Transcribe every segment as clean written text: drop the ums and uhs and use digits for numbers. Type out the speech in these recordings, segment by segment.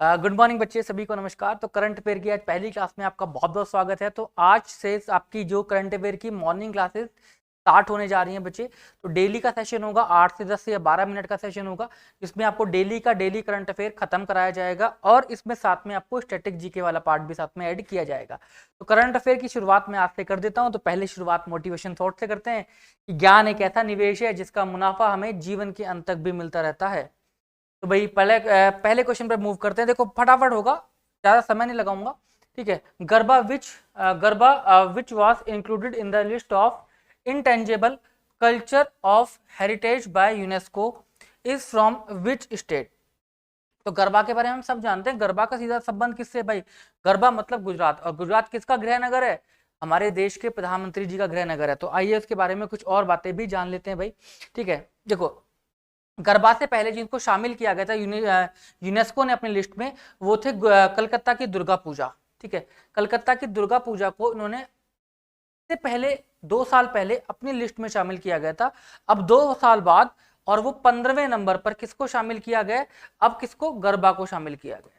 Good morning बच्चे सभी को नमस्कार। तो करंट अफेयर की आज पहली क्लास में आपका बहुत बहुत स्वागत है। तो आज से आपकी जो करंट अफेयर की मॉर्निंग क्लासेस स्टार्ट होने जा रही हैं बच्चे। तो डेली का सेशन होगा 8 से 10 या 12 मिनट का सेशन होगा, जिसमें आपको डेली करंट अफेयर खत्म कराया जाएगा और इसमें साथ में आपको स्टैटिक जीके वाला पार्ट भी साथ में ऐड किया जाएगा। तो करंट अफेयर की शुरुआत मैं आज से कर देता हूँ। तो पहले शुरुआत मोटिवेशन थॉट से करते हैं कि ज्ञान एक ऐसा निवेश है जिसका मुनाफा हमें जीवन के अंत तक भी मिलता रहता है। तो भाई पहले क्वेश्चन पर मूव करते हैं। देखो फटाफट होगा, ज्यादा समय नहीं लगाऊंगा, ठीक है। Garba which was included in the list of intangible culture of heritage by UNESCO is from which state. तो गरबा के बारे में हम सब जानते हैं। गरबा का सीधा संबंध किससे भाई? गरबा मतलब गुजरात, और गुजरात किसका गृह नगर है? हमारे देश के प्रधानमंत्री जी का गृह नगर है। तो आइए उसके बारे में कुछ और बातें भी जान लेते हैं भाई, ठीक है। देखो गरबा से पहले जिनको शामिल किया गया था यूनेस्को ने अपनी लिस्ट में, वो थे कलकत्ता की दुर्गा पूजा, ठीक है। कलकत्ता की दुर्गा पूजा को इन्होंने से पहले 2 साल पहले अपनी लिस्ट में शामिल किया गया था। अब 2 साल बाद और वो 15वें नंबर पर किसको शामिल किया गया? अब किसको? गरबा को शामिल किया गया,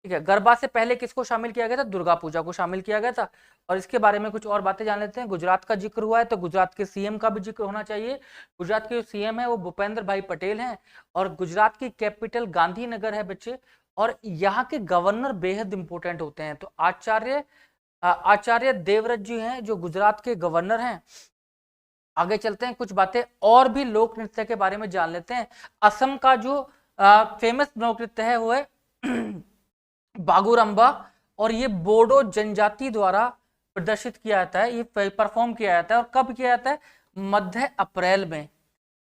ठीक है। गरबा से पहले किसको शामिल किया गया था? दुर्गा पूजा को शामिल किया गया था। और इसके बारे में कुछ और बातें जान लेते हैं। गुजरात का जिक्र हुआ है तो गुजरात के सीएम का भी जिक्र होना चाहिए। गुजरात के जो सीएम है वो भूपेंद्र भाई पटेल हैं और गुजरात की कैपिटल गांधीनगर है बच्चे। और यहाँ के गवर्नर बेहद इंपॉर्टेंट होते हैं। तो आचार्य देवव्रत जी हैं जो गुजरात के गवर्नर हैं। आगे चलते हैं, कुछ बातें और भी लोक नृत्य के बारे में जान लेते हैं। असम का जो फेमस लोक नृत्य है वो है बागुरम्बा, और ये बोडो जनजाति द्वारा प्रदर्शित किया जाता है, ये परफॉर्म किया जाता है। और कब किया जाता है? मध्य अप्रैल में,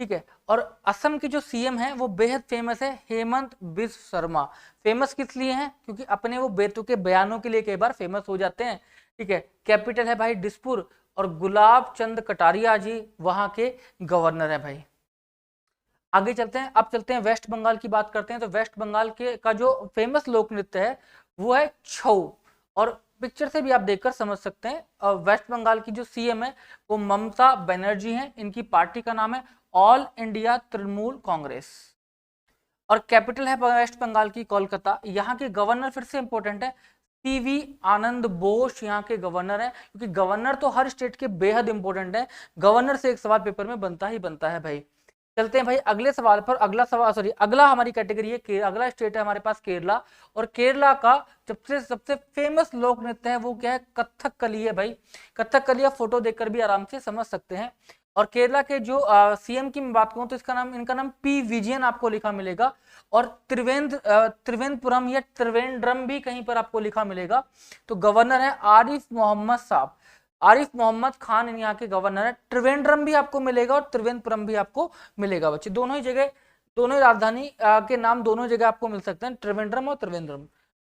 ठीक है। और असम के जो सीएम हैं वो बेहद फेमस है, हेमंत बिस्व शर्मा। फेमस किस लिए हैं? क्योंकि अपने वो बेतुके बयानों के लिए कई बार फेमस हो जाते हैं, ठीक है। कैपिटल है भाई दिसपुर, और गुलाब चंद कटारिया जी वहां के गवर्नर है भाई। आगे चलते हैं, अब चलते हैं वेस्ट बंगाल की बात करते हैं। तो वेस्ट बंगाल के का जो फेमस लोक नृत्य है वो है छऊ। और पिक्चर से भी आप देखकर समझ सकते हैं। और वेस्ट बंगाल की जो सीएम है वो ममता बनर्जी हैं। इनकी पार्टी का नाम है ऑल इंडिया तृणमूल कांग्रेस। और कैपिटल है वेस्ट बंगाल की कोलकाता। यहाँ के गवर्नर फिर से इंपॉर्टेंट है, सीवी आनंद बोस यहाँ के गवर्नर है। क्योंकि गवर्नर तो हर स्टेट के बेहद इंपॉर्टेंट है, गवर्नर से एक सवाल पेपर में बनता ही बनता है भाई। चलते हैं भाई अगले सवाल पर। अगला हमारी कैटेगरी है, अगला स्टेट है हमारे पास केरला। और केरला का सबसे सबसे फेमस लोक नृत्य है वो क्या है? कथकली है भाई। कथकली आप फोटो देखकर भी आराम से समझ सकते हैं। और केरला के जो सीएम की मैं बात करूं तो इनका नाम पी विजयन आपको लिखा मिलेगा। और त्रिवेंद्रपुरम या त्रिवेंद्रम भी कहीं पर आपको लिखा मिलेगा। तो गवर्नर है आरिफ मोहम्मद साहब, आरिफ मोहम्मद खान यहाँ के गवर्नर है। त्रिवेंद्रम भी आपको मिलेगा और त्रिवेंद्रपुरम भी आपको मिलेगा बच्चे। दोनों ही जगह, दोनों ही राजधानी के नाम दोनों जगह आपको मिल सकते हैं, त्रिवेंद्रम और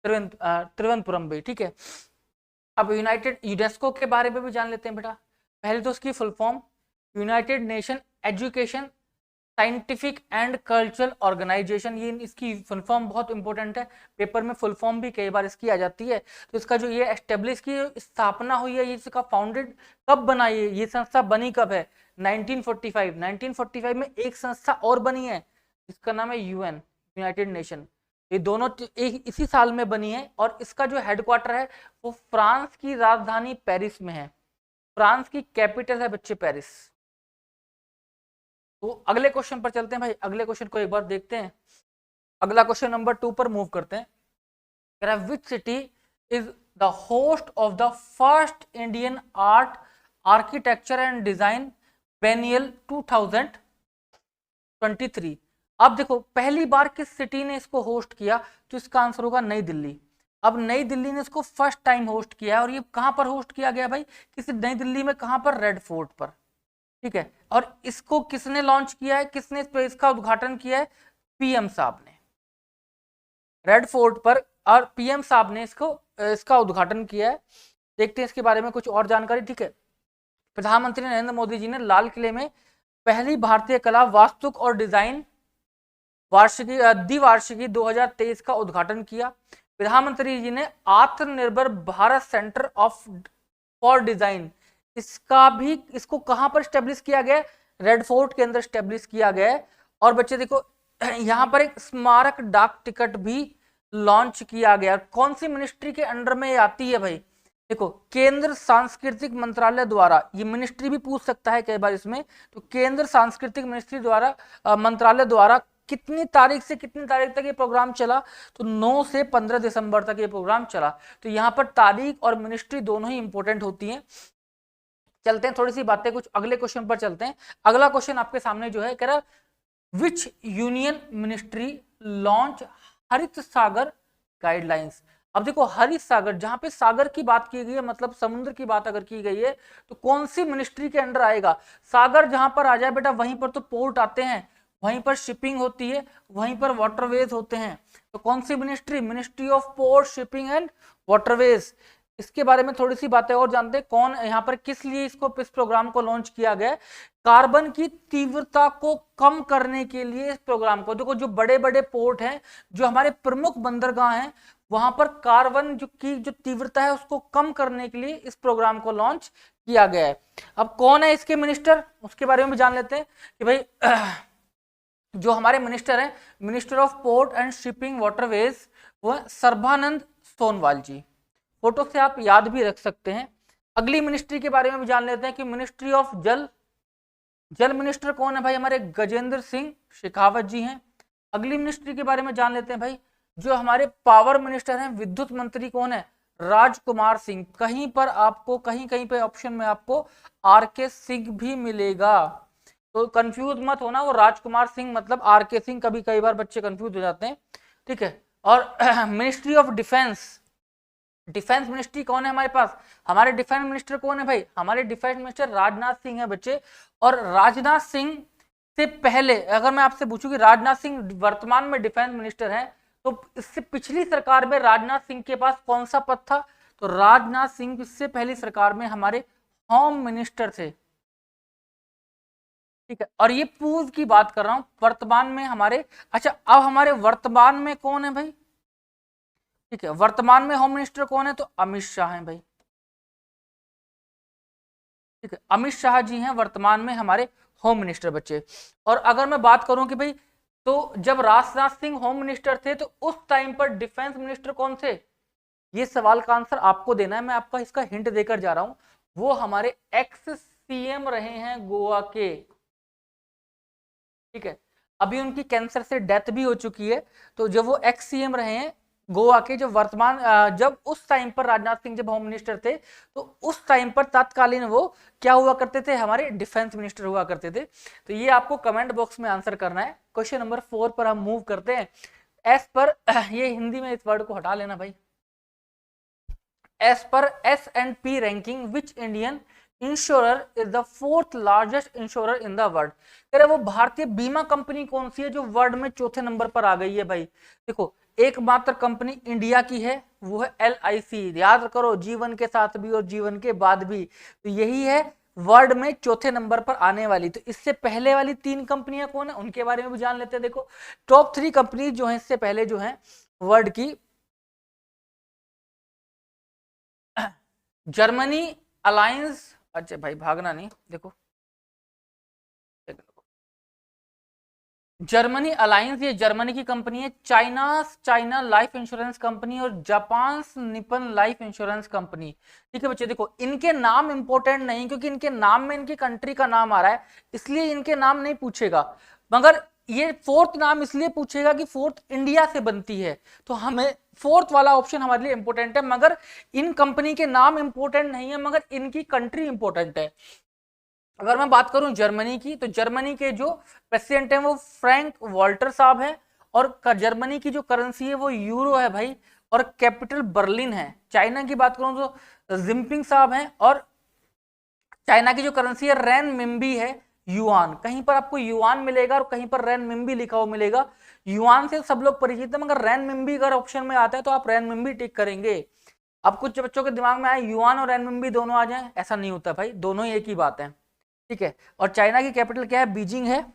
त्रिवेंद्रपुरम भी, ठीक है। अब यूनेस्को के बारे में भी जान लेते हैं बेटा। पहले तो उसकी full form united nation education scientific and cultural organisation, ये इसकी फुल फॉर्म बहुत इंपॉर्टेंट है। पेपर में फुल फॉर्म भी कई बार इसकी आ जाती है। तो इसका जो ये एस्टेब्लिश की स्थापना हुई है, ये इसका फाउंडेड कब बना, ये संस्था बनी कब है? 1945। 1945 में एक संस्था और बनी है जिसका नाम है यूएन, यूनाइटेड नेशन। ये दोनों एक इसी साल में बनी है। और इसका जो हेडक्वार्टर है वो फ्रांस की राजधानी पेरिस में है। फ्रांस की कैपिटल है बच्चे पेरिस। तो अगले क्वेश्चन पर चलते हैं भाई। अगले क्वेश्चन को एक बार देखते हैं। अगला क्वेश्चन नंबर 2 पर मूव करते हैं। Which city is the host of the first Indian art architecture and design biennale 2023? अब देखो पहली बार किस सिटी ने इसको होस्ट किया? तो इसका आंसर होगा नई दिल्ली। अब नई दिल्ली ने इसको फर्स्ट टाइम होस्ट किया है। और ये कहां पर होस्ट किया गया भाई? किस नई दिल्ली में, कहां पर? रेड फोर्ट पर, ठीक है। और इसको किसने लॉन्च किया है, किसने इसका उद्घाटन किया है? पीएम साहब ने, रेड फोर्ट पर। और पीएम साहब ने इसका उद्घाटन किया है। देखते हैं इसके बारे में कुछ और जानकारी, ठीक है। प्रधानमंत्री नरेंद्र मोदी जी ने लाल किले में पहली भारतीय कला वास्तु और डिजाइन द्विवार्षिकी 2023 का उद्घाटन किया। प्रधानमंत्री जी ने आत्मनिर्भर भारत सेंटर फॉर डिजाइन, इसको कहां पर स्टेब्लिश किया गया? रेड फोर्ट के अंदर स्टेब्लिश किया गया है। और बच्चे देखो यहाँ पर एक स्मारक डाक टिकट भी लॉन्च किया गया। कौन सी मिनिस्ट्री के अंडर में आती है भाई? देखो, केंद्र सांस्कृतिक मंत्रालय द्वारा, ये मिनिस्ट्री भी पूछ सकता है कई बार इसमें, तो केंद्र सांस्कृतिक मिनिस्ट्री द्वारा मंत्रालय द्वारा कितनी तारीख से कितनी तारीख तक ये प्रोग्राम चला? तो 9 से 15 दिसंबर तक ये प्रोग्राम चला। तो यहाँ पर तारीख और मिनिस्ट्री दोनों ही इंपॉर्टेंट होती हैं। चलते हैं थोड़ी सी बातें, कुछ अगले क्वेश्चन पर चलते हैं। अगला क्वेश्चन आपके सामने जो है, कह रहा विच यूनियन मिनिस्ट्री लॉन्च हरित सागर गाइडलाइंस। अब देखो, हरित सागर, जहां पे सागर की बात की गई है, मतलब समुद्र की बात अगर की गई है, तो कौन सी मिनिस्ट्री के अंडर आएगा? सागर जहां पर आ जाए बेटा, वहीं पर तो पोर्ट आते हैं, वहीं पर शिपिंग होती है, वहीं पर वाटरवेज होते हैं। तो कौन सी ministry? Ministry of port, shipping and waterways. इसके बारे में थोड़ी सी बातें और जानते हैं। कौन यहाँ पर किस लिए इसको, इस प्रोग्राम को लॉन्च किया गया? कार्बन की तीव्रता को कम करने के लिए इस प्रोग्राम को, देखो जो बड़े बड़े पोर्ट हैं, जो हमारे प्रमुख बंदरगाह हैं, वहां पर कार्बन की जो तीव्रता है उसको कम करने के लिए इस प्रोग्राम को लॉन्च किया गया है। अब कौन है इसके मिनिस्टर, उसके बारे में भी जान लेते हैं कि भाई जो हमारे मिनिस्टर हैं, minister of port and shipping waterways, वो सर्बानंद सोनोवाल जी। फोटो से आप याद भी रख सकते हैं। अगली मिनिस्ट्री के बारे में भी जान लेते हैं कि मिनिस्ट्री ऑफ जल मिनिस्टर कौन है भाई? हमारे गजेंद्र सिंह शेखावत जी हैं। अगली मिनिस्ट्री के बारे में जान लेते हैं भाई, जो हमारे पावर मिनिस्टर हैं, विद्युत मंत्री कौन है? राजकुमार सिंह। कहीं पर आपको कहीं कहीं पे ऑप्शन में आपको आर.के. सिंह भी मिलेगा, तो कंफ्यूज मत होना, वो राजकुमार सिंह मतलब आर.के. सिंह, कभी कई बार बच्चे कंफ्यूज हो जाते हैं, ठीक है। और ministry of defence, defence ministry कौन है हमारे पास? हमारे डिफेंस मिनिस्टर कौन है भाई? हमारे डिफेंस मिनिस्टर राजनाथ सिंह है बच्चे। और राजनाथ सिंह से पहले अगर मैं आपसे पूछूं कि राजनाथ सिंह वर्तमान में डिफेंस मिनिस्टर हैं, तो इससे पिछली सरकार में राजनाथ सिंह के पास कौन सा पद था? तो राजनाथ सिंह इससे पहली सरकार में हमारे होम मिनिस्टर थे, ठीक है। और ये पूर्व की बात कर रहा हूं, वर्तमान में हमारे, अच्छा अब हमारे वर्तमान में कौन है भाई? ठीक है, वर्तमान में होम मिनिस्टर कौन है? तो अमित शाह हैं भाई, ठीक है, अमित शाह जी हैं वर्तमान में हमारे होम मिनिस्टर बच्चे। और अगर मैं बात करूं कि भाई, तो जब राजनाथ सिंह होम मिनिस्टर थे, तो उस टाइम पर डिफेंस मिनिस्टर कौन थे? ये सवाल का आंसर आपको देना है, मैं आपका इसका हिंट देकर जा रहा हूं। वो हमारे एक्स सीएम रहे हैं गोवा के, ठीक है। अभी उनकी कैंसर से डेथ भी हो चुकी है। तो जब वो एक्स सीएम रहे हैं गोवा के, जब वर्तमान जब उस टाइम पर राजनाथ सिंह जब होम मिनिस्टर थे, तो उस टाइम पर तत्कालीन वो क्या हुआ करते थे? हमारे डिफेंस मिनिस्टर हुआ करते थे। तो ये आपको कमेंट बॉक्स में आंसर करना है। क्वेश्चन नंबर 4 पर हम मूव करते हैं। एस पर ये हिंदी में इस वर्ड को हटा लेना भाई। एस पर S&P ranking which Indian insurer is the 4th largest insurer in the world. कह रहे वो भारतीय बीमा कंपनी कौन सी है जो वर्ल्ड में चौथे नंबर पर आ गई है भाई? देखो, एकमात्र कंपनी इंडिया की है, वो है LIC। याद करो, जीवन के साथ भी और जीवन के बाद भी, तो यही है वर्ल्ड में चौथे नंबर पर आने वाली। तो इससे पहले वाली 3 कंपनियां कौन है, उनके बारे में भी जान लेते हैं। देखो, टॉप 3 कंपनी जो है इससे पहले जो है वर्ल्ड की, जर्मनी अलायंस, अच्छा भाई भागना नहीं, देखो जर्मनी अलायंस, ये जर्मनी की कंपनी है। चाइना लाइफ इंश्योरेंस कंपनी और Japan Nippon life insurance company, ठीक है बच्चे। देखो, इनके नाम इंपॉर्टेंट नहीं, क्योंकि इनके नाम में इनकी कंट्री का नाम आ रहा है, इसलिए इनके नाम नहीं पूछेगा। मगर ये 4th नाम इसलिए पूछेगा कि 4th इंडिया से बनती है, तो हमें 4th वाला ऑप्शन हमारे लिए इंपॉर्टेंट है। मगर इन कंपनी के नाम इंपॉर्टेंट नहीं है, मगर इनकी कंट्री इंपॉर्टेंट है। अगर मैं बात करूं जर्मनी की, तो जर्मनी के जो प्रेसिडेंट हैं वो फ्रैंक वॉल्टर साहब हैं, और जर्मनी की जो करेंसी है वो यूरो है भाई, और कैपिटल बर्लिन है। चाइना की बात करूं तो जिनपिंग साहब हैं, और चाइना की जो करेंसी है रेनमिंबी है, युआन। कहीं पर आपको युआन मिलेगा और कहीं पर रेनमिंबी लिखा हुआ मिलेगा। युआन से सब लोग परिचित है, मगर रेनमिंबी अगर ऑप्शन में आता है तो आप रेनमिंबी टिक करेंगे। अब कुछ बच्चों के दिमाग में आए युआन और रेनमिंबी दोनों आ जाए, ऐसा नहीं होता भाई, दोनों ही एक ही बात है, ठीक है। और चाइना की कैपिटल क्या है? बीजिंग है।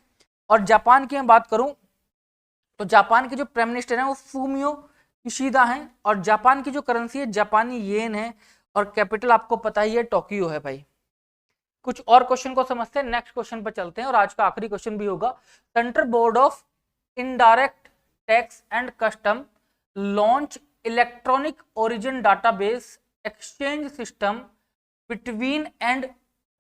और जापान की मैं बात करूं तो जापान के जो प्राइम मिनिस्टर हैं वो फूमियो किशिदा हैं, और जापान की जो करेंसी है जापानी येन है, और कैपिटल आपको पता ही है टोक्यो है भाई। कुछ और क्वेश्चन को समझते हैं, नेक्स्ट क्वेश्चन पर चलते हैं, और आज का आखिरी क्वेश्चन भी होगा। Central board of indirect tax and custom launch electronic origin database exchange system between and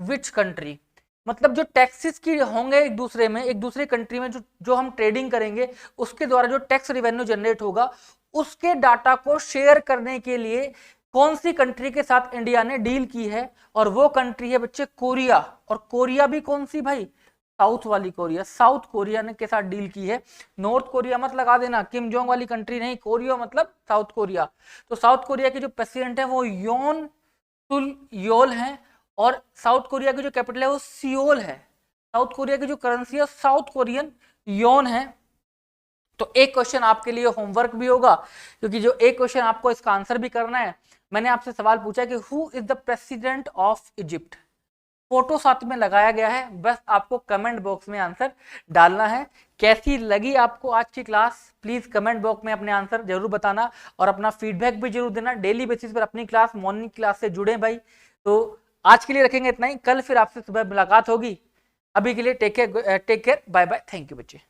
which country. मतलब जो टैक्सेस की होंगे एक दूसरे में, एक दूसरे कंट्री में जो हम ट्रेडिंग करेंगे उसके द्वारा जो टैक्स रेवेन्यू जनरेट होगा उसके डाटा को शेयर करने के लिए कौन सी कंट्री के साथ इंडिया ने डील की है, और वो कंट्री है बच्चे कोरिया। और कोरिया भी कौन सी भाई, साउथ वाली कोरिया, साउथ कोरिया ने के साथ डील की है। नॉर्थ कोरिया मत लगा देना, किम जोंग वाली कंट्री नहीं, कोरिया मतलब साउथ कोरिया। तो साउथ कोरिया के जो प्रेसिडेंट है वो योन सुल योल है, और साउथ कोरिया की जो कैपिटल है वो सियोल है। साउथ कोरिया की जो करेंसी है साउथ कोरियन योन है। तो एक क्वेश्चन आपके लिए होमवर्क भी होगा, क्योंकि जो एक क्वेश्चन आपको इसका आंसर भी करना है। मैंने आपसे सवाल पूछा कि who is the president of Egypt, photo साथ में लगाया गया है, बस आपको कमेंट बॉक्स में आंसर डालना है। कैसी लगी आपको आज की क्लास, प्लीज कमेंट बॉक्स में अपने आंसर जरूर बताना, और अपना फीडबैक भी जरूर देना। डेली बेसिस पर अपनी क्लास, मॉर्निंग क्लास से जुड़े भाई। तो आज के लिए रखेंगे इतना ही, कल फिर आपसे सुबह मुलाकात होगी। अभी के लिए take care, bye bye, thank you बच्चे।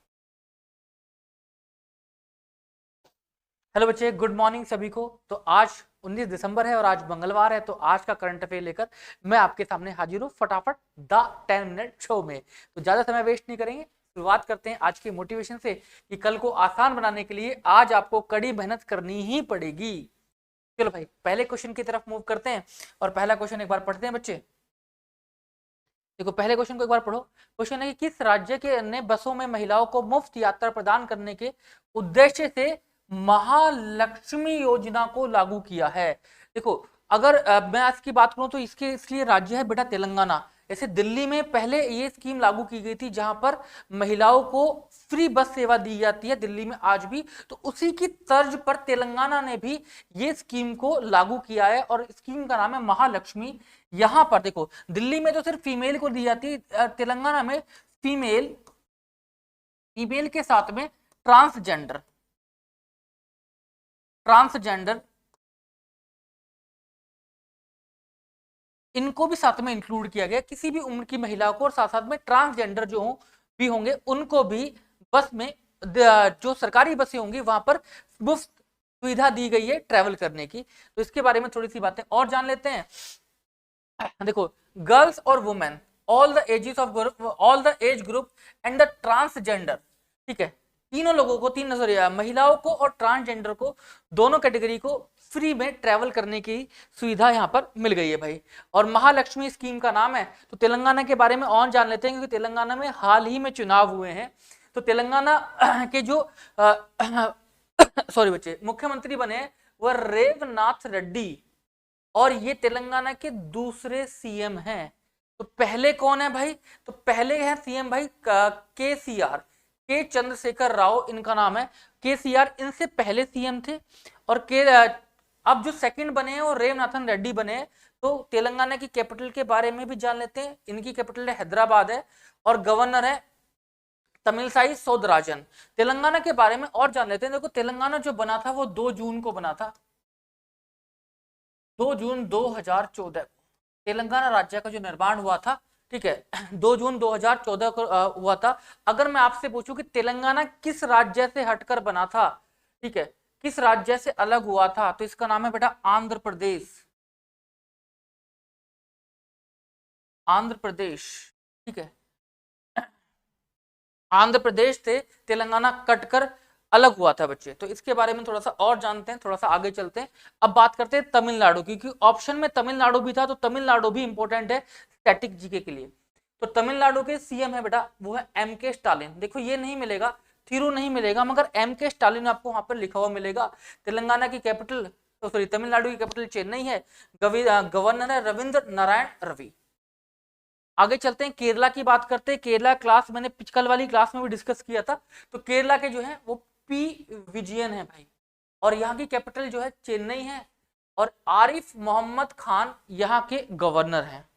हेलो बच्चे, गुड मॉर्निंग सभी को। तो आज 19 दिसंबर है और आज मंगलवार है, तो आज का करंट अफेयर लेकर मैं आपके सामने हाजिर हूँ फटाफट द 10 मिनट शो में। तो ज्यादा समय वेस्ट नहीं करेंगे, शुरुआत करते हैं आज की मोटिवेशन से कि कल को आसान बनाने के लिए आज आपको कड़ी मेहनत करनी ही पड़ेगी। चलो भाई पहले क्वेश्चन की तरफ मूव करते हैं, और पहला क्वेश्चन एक बार पढ़ते हैं बच्चे। देखो पहले क्वेश्चन को एक बार पढ़ो। क्वेश्चन है कि किस राज्य के ने बसों में महिलाओं को मुफ्त यात्रा प्रदान करने के उद्देश्य से महालक्ष्मी योजना को लागू किया है। देखो अगर मैं आज की बात करूं तो इसलिए राज्य है बेटा तेलंगाना। ऐसे दिल्ली में पहले ये स्कीम लागू की गई थी जहां पर महिलाओं को फ्री बस सेवा दी जाती है दिल्ली में आज भी, तो उसी की तर्ज पर तेलंगाना ने भी ये स्कीम को लागू किया है, और स्कीम का नाम है महालक्ष्मी। यहां पर देखो दिल्ली में तो सिर्फ फीमेल को दी जाती है, तेलंगाना में फीमेल के साथ में ट्रांसजेंडर इनको भी साथ में इंक्लूड किया गया, किसी भी उम्र की महिला को, और साथ साथ में ट्रांसजेंडर जो भी होंगे उनको भी बस में, जो सरकारी बसें होंगी वहां पर मुफ्त सुविधा दी गई है ट्रेवल करने की। तो इसके बारे में थोड़ी सी बातें और जान लेते हैं। देखो गर्ल्स और women, all the age group and the transgender, ठीक है, तीनों लोगों को, महिलाओं को और ट्रांसजेंडर को, दोनों कैटेगरी को फ्री में ट्रैवल करने की सुविधा यहाँ पर मिल गई है भाई। और महालक्ष्मी स्कीम का नाम है। तो तेलंगाना के बारे में और जान लेते हैं, क्योंकि तेलंगाना में हाल ही में चुनाव हुए हैं। तो तेलंगाना के जो सॉरी बच्चे मुख्यमंत्री बने वह रेवनाथ रेड्डी, और ये तेलंगाना के दूसरे सीएम हैं। तो पहले कौन है भाई, तो पहले है सीएम भाई केसीआर, के चंद्रशेखर राव इनका नाम है। केसीआर इनसे पहले सीएम थे, और अब जो सेकंड बने हैं वो रेवनाथन रेड्डी बने हैं। तो तेलंगाना की कैपिटल के बारे में भी जान लेते हैं। इनकी कैपिटल हैदराबाद है, और गवर्नर है तमिलसाई सौंदरराजन। तेलंगाना के बारे में और जान लेते हैं। देखो तेलंगाना जो बना था वो 2 जून को बना था, 2 जून 2014 को तेलंगाना राज्य का जो निर्माण हुआ था, ठीक है, 2 जून 2014 को हुआ था। अगर मैं आपसे पूछूं कि तेलंगाना किस राज्य से हटकर बना था, ठीक है, किस राज्य से अलग हुआ था, तो इसका नाम है बेटा आंध्र प्रदेश। आंध्र प्रदेश, ठीक है, आंध्र प्रदेश से तेलंगाना कटकर अलग हुआ था बच्चे। तो इसके बारे में थोड़ा सा और जानते हैं, थोड़ा सा आगे चलते हैं। अब बात करते हैं तमिलनाडु की, क्योंकि ऑप्शन में तमिलनाडु भी था, तो तमिलनाडु भी इंपॉर्टेंट है स्टैटिक जीके के लिए। तो तमिलनाडु के सीएम है बेटा वो है एम.के. स्टालिन। देखो ये नहीं मिलेगा, थिरू नहीं मिलेगा, मगर एम.के. स्टालिन आपको वहां पर लिखा हुआ मिलेगा। तेलंगाना की कैपिटल, सॉरी तमिलनाडु की कैपिटल चेन्नई है। गवर्नर है रविंद्र नारायण रवि। आगे चलते हैं, केरला की बात करते हैं। केरला क्लास मैंने कल वाली क्लास में भी डिस्कस किया था। तो केरला के जो है वो पी विजयन है भाई, और यहाँ की कैपिटल जो है चेन्नई है, और आरिफ मोहम्मद खान यहाँ के गवर्नर हैं।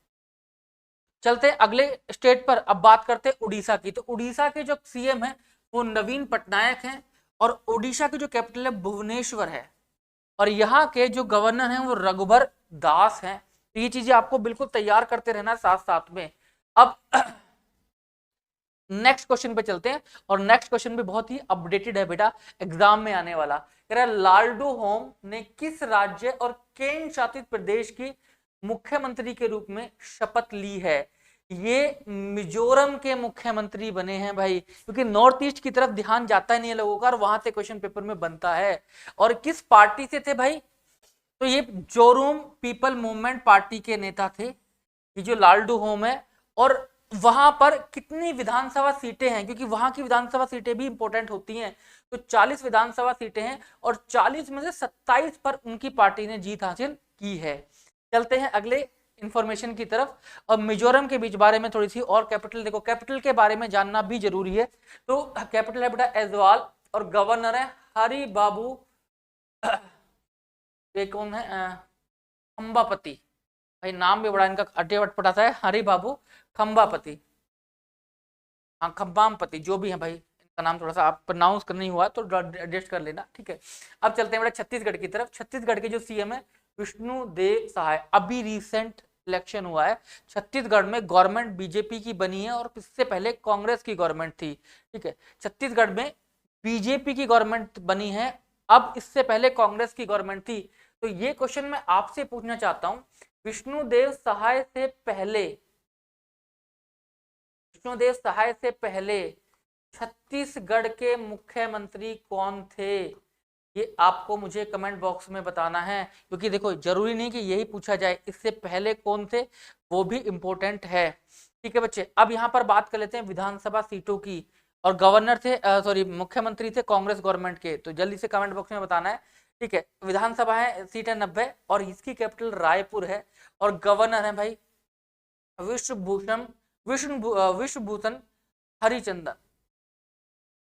चलते हैं अगले स्टेट पर। अब बात करते हैं उड़ीसा की। तो उड़ीसा के जो सीएम है वो नवीन पटनायक हैं, और उड़ीसा की जो कैपिटल है भुवनेश्वर है, और यहाँ के जो गवर्नर हैं वो रघुबर दास हैं। तो ये चीजें आपको बिल्कुल तैयार करते रहना साथ साथ में। अब नेक्स्ट क्वेश्चन पे चलते हैं, और नेक्स्ट क्वेश्चन भी बहुत ही अपडेटेड है बेटा, एग्जाम में आने वाला। कह रहा है लालडू होम ने किस राज्य और केंद्र शासित प्रदेश की मुख्यमंत्री के रूप में शपथ ली है? ये मिजोरम के मुख्यमंत्री बने हैं भाई, क्योंकि नॉर्थ ईस्ट की तरफ ध्यान जाता ही नहीं है लोगों का, और वहां से क्वेश्चन पेपर में बनता है। और किस पार्टी से थे भाई? तो ये जोरूम पीपल मूवमेंट पार्टी के नेता थे ये जो लालडू होम है। और वहां पर कितनी विधानसभा सीटें हैं, क्योंकि वहां की विधानसभा सीटें भी इंपॉर्टेंट होती हैं, तो 40 विधानसभा सीटें हैं और 40 में से 27 पर उनकी पार्टी ने जीत हासिल की है। चलते हैं अगले इंफॉर्मेशन की तरफ। और मिजोरम के बीच बारे में थोड़ी सी और, कैपिटल देखो, कैपिटल के बारे में जानना भी जरूरी है। तो कैपिटल है बेटा ऐजवाल, और गवर्नर है हरि बाबू, ये कौन है, खंबापति। भाई नाम भी बड़ा इनका अड्डेवट पटाता है, हरि बाबू खंबापति, हाँ खंबामपति, जो भी है भाई, इनका नाम थोड़ा सा आप प्रोनाउंस करना ही हुआ तो एडजस्ट कर लेना, ठीक है। अब चलते हैं बेटा छत्तीसगढ़ की तरफ। छत्तीसगढ़ के जो सीएम है विष्णुदेव सहाय, अभी रिसेंट इलेक्शन हुआ है छत्तीसगढ़ में, गवर्नमेंट बीजेपी की बनी है और इससे पहले कांग्रेस की गवर्नमेंट थी, ठीक है। छत्तीसगढ़ में बीजेपी की गवर्नमेंट बनी है, अब इससे पहले कांग्रेस की गवर्नमेंट थी। तो ये क्वेश्चन मैं आपसे पूछना चाहता हूं, विष्णुदेव सहाय से पहले, विष्णुदेव सहाय से पहले छत्तीसगढ़ के मुख्यमंत्री कौन थे? ये आपको मुझे कमेंट बॉक्स में बताना है, क्योंकि देखो जरूरी नहीं कि यही पूछा जाए, इससे पहले कौन थे वो भी इंपॉर्टेंट है, ठीक है बच्चे। अब यहाँ पर बात कर लेते हैं विधानसभा सीटों की, और गवर्नर थे सॉरी मुख्यमंत्री थे कांग्रेस गवर्नमेंट के, तो जल्दी से कमेंट बॉक्स में बताना है, ठीक है। विधानसभा है सीट है 90, और इसकी कैपिटल रायपुर है, और गवर्नर है भाई विश्वभूषण हरिचंदन।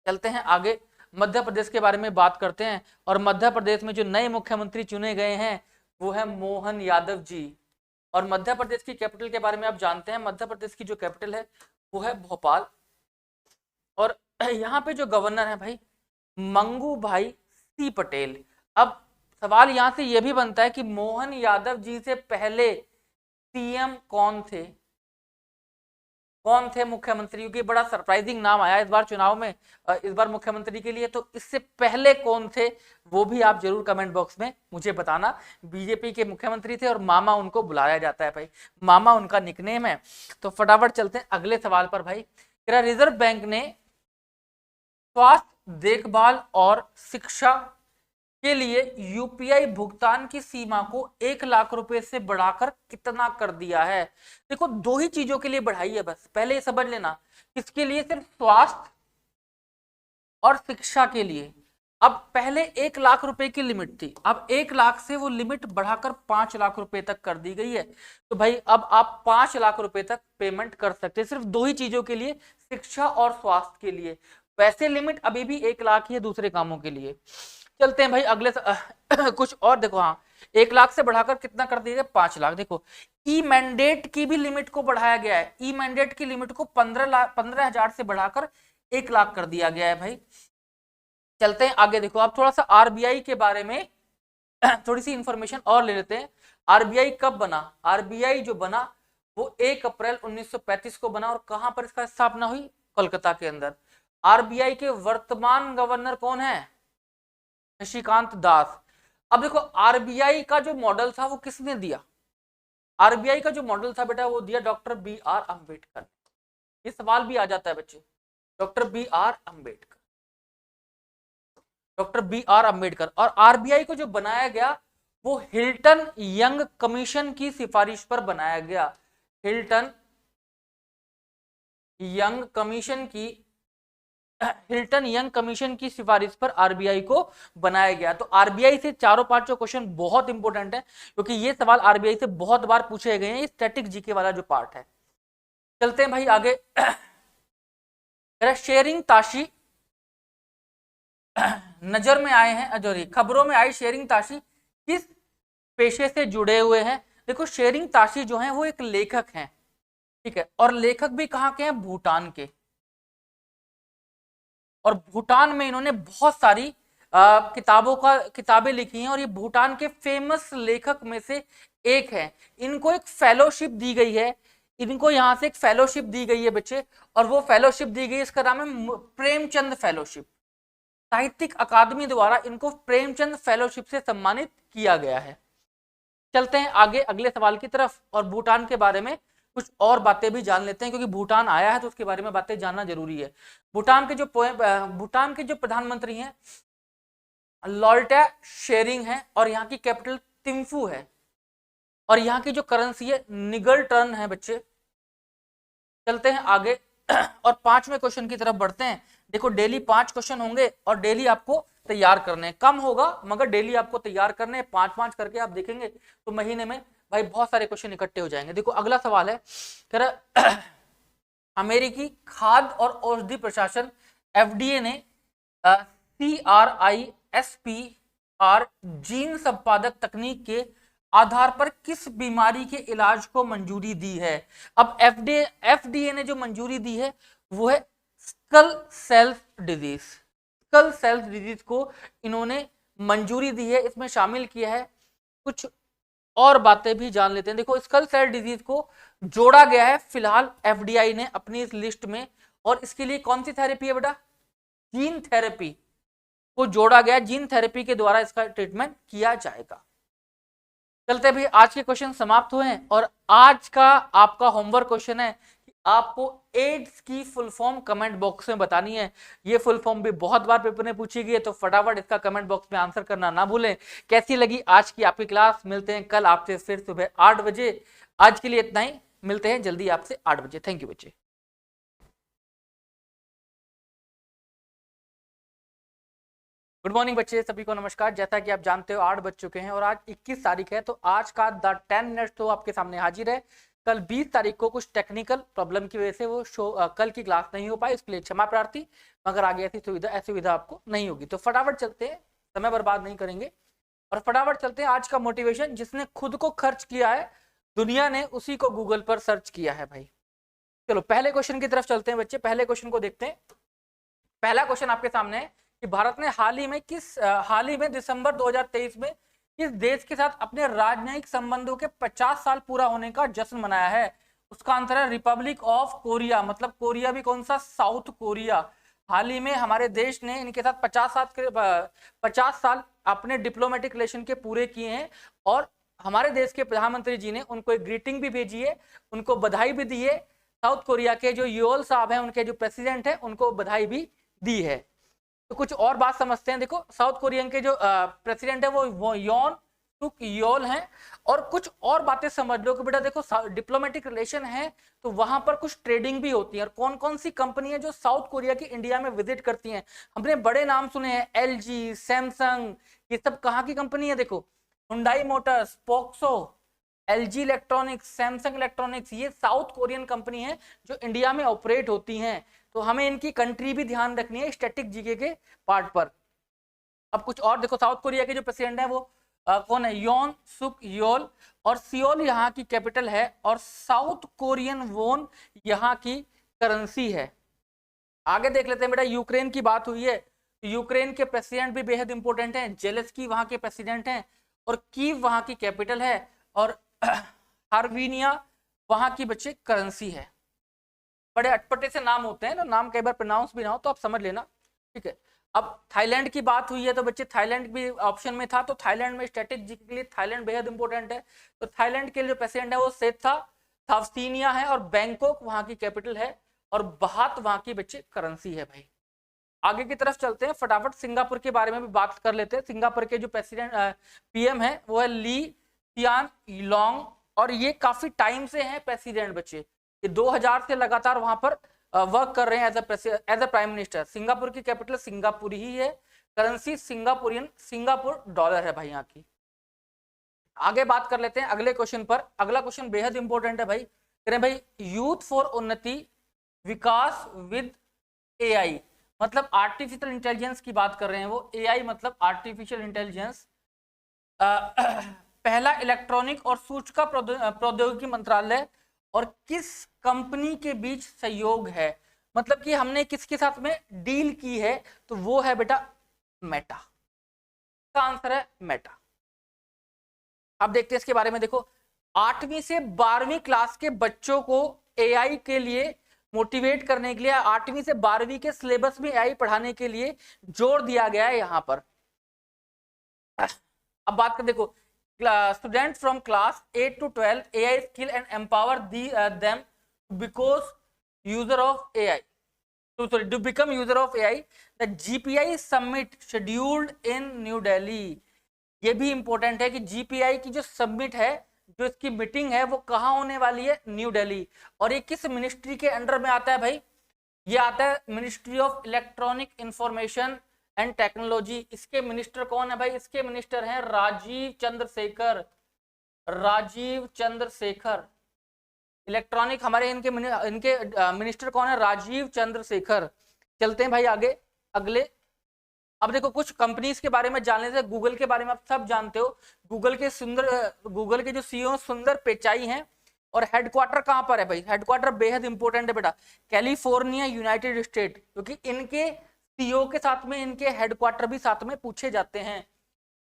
चलते हैं आगे, मध्य प्रदेश के बारे में बात करते हैं, और मध्य प्रदेश में जो नए मुख्यमंत्री चुने गए हैं वो है मोहन यादव जी। और मध्य प्रदेश की कैपिटल के बारे में आप जानते हैं, मध्य प्रदेश की जो कैपिटल है वो है भोपाल। और यहाँ पे जो गवर्नर है भाई मंगू भाई सी पटेल। अब सवाल यहाँ से यह भी बनता है कि मोहन यादव जी से पहले सीएम कौन थे, कौन थे मुख्यमंत्री? क्योंकि बड़ा सरप्राइजिंग नाम आया इस बार चुनाव में, इस बार मुख्यमंत्री के लिए, तो इससे पहले कौन थे वो भी आप जरूर कमेंट बॉक्स में मुझे बताना। बीजेपी के मुख्यमंत्री थे और मामा उनको बुलाया जाता है भाई, मामा उनका निकनेम है। तो फटाफट चलते हैं अगले सवाल पर भाई। रिजर्व बैंक ने स्वास्थ्य देखभाल और शिक्षा के लिए यूपीआई भुगतान की सीमा को 1 लाख रुपए से बढ़ाकर कितना कर दिया है? देखो दो ही चीजों के लिए बढ़ाई है बस, पहले ये समझ लेना, किसके लिए? सिर्फ स्वास्थ्य और शिक्षा के लिए। अब पहले 1 लाख रुपए की लिमिट थी, अब 1 लाख से वो लिमिट बढ़ाकर 5 लाख रुपए तक कर दी गई है। तो भाई अब आप 5 लाख रुपए तक पेमेंट कर सकते हैं, सिर्फ दो ही चीजों के लिए, शिक्षा और स्वास्थ्य के लिए। वैसे लिमिट अभी भी 1 लाख ही है दूसरे कामों के लिए। चलते हैं भाई अगले कुछ और। देखो हाँ 1 लाख से बढ़ाकर कितना कर दिया गया? 5 लाख। देखो ई मैंडेट की भी लिमिट को बढ़ाया गया है, ई मैंडेट की लिमिट को 15,000 से बढ़ाकर 1 लाख कर दिया गया है भाई। चलते हैं आगे। देखो आप थोड़ा सा आरबीआई के बारे में थोड़ी सी इंफॉर्मेशन और ले लेते हैं। आरबीआई कब बना? आरबीआई जो बना वो 1 अप्रैल 1935 को बना, और कहां पर इसका स्थापना हुई? कोलकाता के अंदर। आरबीआई के वर्तमान गवर्नर कौन है? शशिकांत दास। अब देखो आरबीआई का जो मॉडल था वो किसने दिया? आरबीआई का जो मॉडल था बेटा वो दिया डॉक्टर बी आर अम्बेडकर। ये सवाल भी आ जाता है बच्चे, doctor B R Ambedkar, doctor B R Ambedkar. और आरबीआई को जो बनाया गया वो हिल्टन यंग कमीशन की सिफारिश पर बनाया गया, हिल्टन यंग कमीशन की, हिल्टन यंग कमीशन की सिफारिश पर आरबीआई को बनाया गया। तो आरबीआई से चारों पांचों क्वेश्चन बहुत इंपॉर्टेंट है, क्योंकि ये सवाल आरबीआई से बहुत बार पूछे गए हैं, ये स्टैटिक जीके वाला जो पार्ट है। चलते हैं भाई आगे। शेयरिंग ताशी नजर में आए हैं, सॉरी खबरों में आई शेयरिंग ताशी किस पेशे से जुड़े हुए हैं? देखो शेयरिंग ताशी जो है वो एक लेखक हैं, ठीक है, और लेखक भी कहाँ के हैं? भूटान के। और भूटान में इन्होंने बहुत सारी किताबें लिखी हैं, और ये भूटान के फेमस लेखक में से एक है। इनको एक फेलोशिप दी गई है इनको यहाँ से एक फेलोशिप दी गई है बच्चे, और वो फेलोशिप दी गई है, इसका नाम है प्रेमचंद फेलोशिप। साहित्यिक अकादमी द्वारा इनको प्रेमचंद फेलोशिप से सम्मानित किया गया है। चलते हैं आगे अगले सवाल की तरफ, और भूटान के बारे में कुछ और बातें भी जान लेते हैं, क्योंकि भूटान आया है तो उसके बारे में बातें जानना जरूरी है। भूटान के जो प्रधानमंत्री हैं लोल्टे शेरिंग है, और यहाँ की कैपिटल थिम्फू है, और यहाँ की जो करेंसी है निगल टर्न है बच्चे। चलते हैं आगे और 5वें क्वेश्चन की तरफ बढ़ते हैं। देखो डेली 5 क्वेश्चन होंगे और डेली आपको तैयार करने हैं, कम होगा मगर डेली आपको तैयार करने हैं, 5-5 करके आप देखेंगे तो महीने में भाई बहुत सारे क्वेश्चन इकट्ठे हो जाएंगे। देखो अगला सवाल है, कह रहा अमेरिकी खाद्य और औषधि प्रशासन FDA ने CRISPR जीन संपादक तकनीक के आधार पर किस बीमारी के इलाज को मंजूरी दी है। अब FDA ने जो मंजूरी दी है वो है sickle cells disease. Sickle cells disease को इन्होंने मंजूरी दी है, इसमें शामिल किया है। कुछ और बातें भी जान लेते हैं। देखो स्कल सेल डिजीज को जोड़ा गया है फिलहाल FDI ने अपनी इस लिस्ट में, और इसके लिए कौन सी थेरेपी है बेटा, जीन थेरेपी को जोड़ा गया, जीन थेरेपी के द्वारा इसका ट्रीटमेंट किया जाएगा। चलते भी आज के क्वेश्चन समाप्त हुए हैं, और आज का आपका होमवर्क क्वेश्चन है कि आपको एड्स की फुल फॉर्म कमेंट बॉक्स में बतानी है। ये फुल फॉर्म भी बहुत बार पेपर में पूछी गई है, तो फटाफट इसका कमेंट बॉक्स में आंसर करना ना भूलें। कैसी लगी आज की आपकी क्लास, मिलते हैं कल आपसे फिर सुबह 8 बजे। आज के लिए इतना ही, मिलते हैं जल्दी आपसे 8 बजे। थैंक यू बच्चे। गुड मॉर्निंग बच्चे, सभी को नमस्कार। जैसा कि आप जानते हो 8 बज चुके हैं और आज 21 तारीख है, तो आज का द 10 मिनट्स तो आपके सामने हाजिर है। कल 20 तारीख को कुछ टेक्निकल प्रॉब्लम की वजह से वो कल की क्लास नहीं हो पाई, इसके लिए क्षमा प्रार्थी, मगर आगे ऐसी सुविधा आपको नहीं होगी। तो फटाफट चलते हैं, समय बर्बाद नहीं करेंगे और फटाफट चलते हैं। आज का मोटिवेशन, जिसने खुद को खर्च किया है दुनिया ने उसी को गूगल पर सर्च किया है भाई। चलो पहले क्वेश्चन की तरफ चलते हैं बच्चे, पहले क्वेश्चन को देखते हैं। पहला क्वेश्चन आपके सामने है कि भारत ने हाल ही में दिसंबर 2023 में किस देश के साथ अपने राजनयिक संबंधों के 50 साल पूरा होने का जश्न मनाया है। उसका आंसर है रिपब्लिक ऑफ कोरिया। मतलब कोरिया भी कौन सा, साउथ कोरिया। हाल ही में हमारे देश ने इनके साथ 50 साल अपने डिप्लोमेटिक रिलेशन के पूरे किए हैं, और हमारे देश के प्रधानमंत्री जी ने उनको एक ग्रीटिंग भी भेजी है, उनको बधाई भी दी है। साउथ कोरिया के जो योल साहब हैं, उनके जो प्रेसिडेंट हैं, उनको बधाई भी दी है। तो कुछ और बात समझते हैं। देखो साउथ कोरियन के जो प्रेसिडेंट है वो योन सुक योल हैं, और कुछ और बातें समझ लो कि बेटा देखो डिप्लोमेटिक रिलेशन है तो वहां पर कुछ ट्रेडिंग भी होती है, और कौन कौन सी कंपनी है जो साउथ कोरिया की इंडिया में विजिट करती हैं। हमने बड़े नाम सुने हैं, LG, सैमसंग, ये सब कहाँ की कंपनी है। देखो Hyundai Motors, POCSO, LG electronics, Samsung electronics, ये साउथ कोरियन कंपनी है जो इंडिया में ऑपरेट होती हैं। तो हमें इनकी कंट्री भी ध्यान रखनी है स्टैटिक जीके के पार्ट पर। अब कुछ और देखो, साउथ कोरिया के जो प्रेसिडेंट है वो कौन है, योन सुक योल, और सियोल यहाँ की कैपिटल है, और साउथ कोरियन वोन यहाँ की करेंसी है। आगे देख लेते हैं बेटा, यूक्रेन की बात हुई है, यूक्रेन के प्रेसिडेंट भी बेहद इंपॉर्टेंट हैं। जेलेस्की वहाँ के प्रेसिडेंट हैं, और कीव वहाँ की कैपिटल है, और हार्विनिया वहाँ की बच्चे करेंसी है। बड़े अटपटे से नाम होते हैं ना, नाम कई बार प्रोनाउंस भी ना हो तो आप समझ लेना, ठीक है। अब थाईलैंड की बात हुई है तो बच्चे थाईलैंड भी ऑप्शन में था, तो थाईलैंड में स्ट्रेटेजी के लिए थाईलैंड बेहद इंपॉर्टेंट है। तो थाईलैंड के जो प्रेसिडेंट है वो सेथा थावस्तीनिया है, और बैंकॉक वहाँ की कैपिटल है, और बाहत वहाँ की बच्चे करेंसी है भाई। आगे की तरफ चलते हैं, फटाफट सिंगापुर के बारे में भी बात कर लेते हैं। सिंगापुर के जो प्रेसिडेंट PM है वो है ली सियान लॉन्ग, और ये काफी टाइम से है प्रेसिडेंट बच्चे, ये 2000 से लगातार वहां पर वर्क कर रहे हैं as a prime minister. Singapore की कैपिटल सिंगापुर ही है, करेंसी सिंगापुर डॉलर है भाई यहाँ की। आगे बात कर लेते हैं अगले क्वेश्चन पर। अगला क्वेश्चन बेहद इंपॉर्टेंट है भाई, कह रहे हैं भाई यूथ फॉर उन्नति विकास विद AI, मतलब आर्टिफिशियल इंटेलिजेंस की बात कर रहे हैं वो। AI मतलब आर्टिफिशियल इंटेलिजेंस। पहला इलेक्ट्रॉनिक और सूचना प्रौद्योगिकी मंत्रालय और किस कंपनी के बीच सहयोग है, मतलब कि हमने किसके साथ में डील की है, तो वो है बेटा मेटा। का आंसर है मेटा। अब देखते हैं इसके बारे में। देखो 8वीं से 12वीं क्लास के बच्चों को एआई के लिए मोटिवेट करने के लिए 8वीं से 12वीं के सिलेबस में एआई पढ़ाने के लिए जोर दिया गया है यहां पर। अब बात कर देखो, student from class 8 to 12 AI skill and empower them because user of AI to become user of AI. The GPI summit scheduled in New Delhi. ये भी इंपॉर्टेंट है कि GPI की जो सबमिट है, जो इसकी मीटिंग है, वो कहाँ होने वाली है? न्यू दिल्ली। और ये किस मिनिस्ट्री के अंडर में आता है भाई? ये आता है ministry of electronic information and technology. इसके मिनिस्टर कौन है भाई? इसके मिनिस्टर हैं राजीव चंद्रशेखर। राजीव चंद्रशेखर इलेक्ट्रॉनिक, हमारे इनके मिनिस्टर कौन है? राजीव चंद्रशेखर। चलते हैं भाई आगे अगले। अब देखो कुछ कंपनीज के बारे में जानने से, गूगल के बारे में आप सब जानते हो। गूगल के जो सीईओ सुंदर पिचाई हैं, और हेडक्वार्टर कहां पर है भाई? हेडक्वार्टर बेहद इंपॉर्टेंट है बेटा, कैलिफोर्निया यूनाइटेड स्टेट, क्योंकि इनके सीईओ के साथ में इनके हेडक्वार्टर भी साथ में पूछे जाते हैं।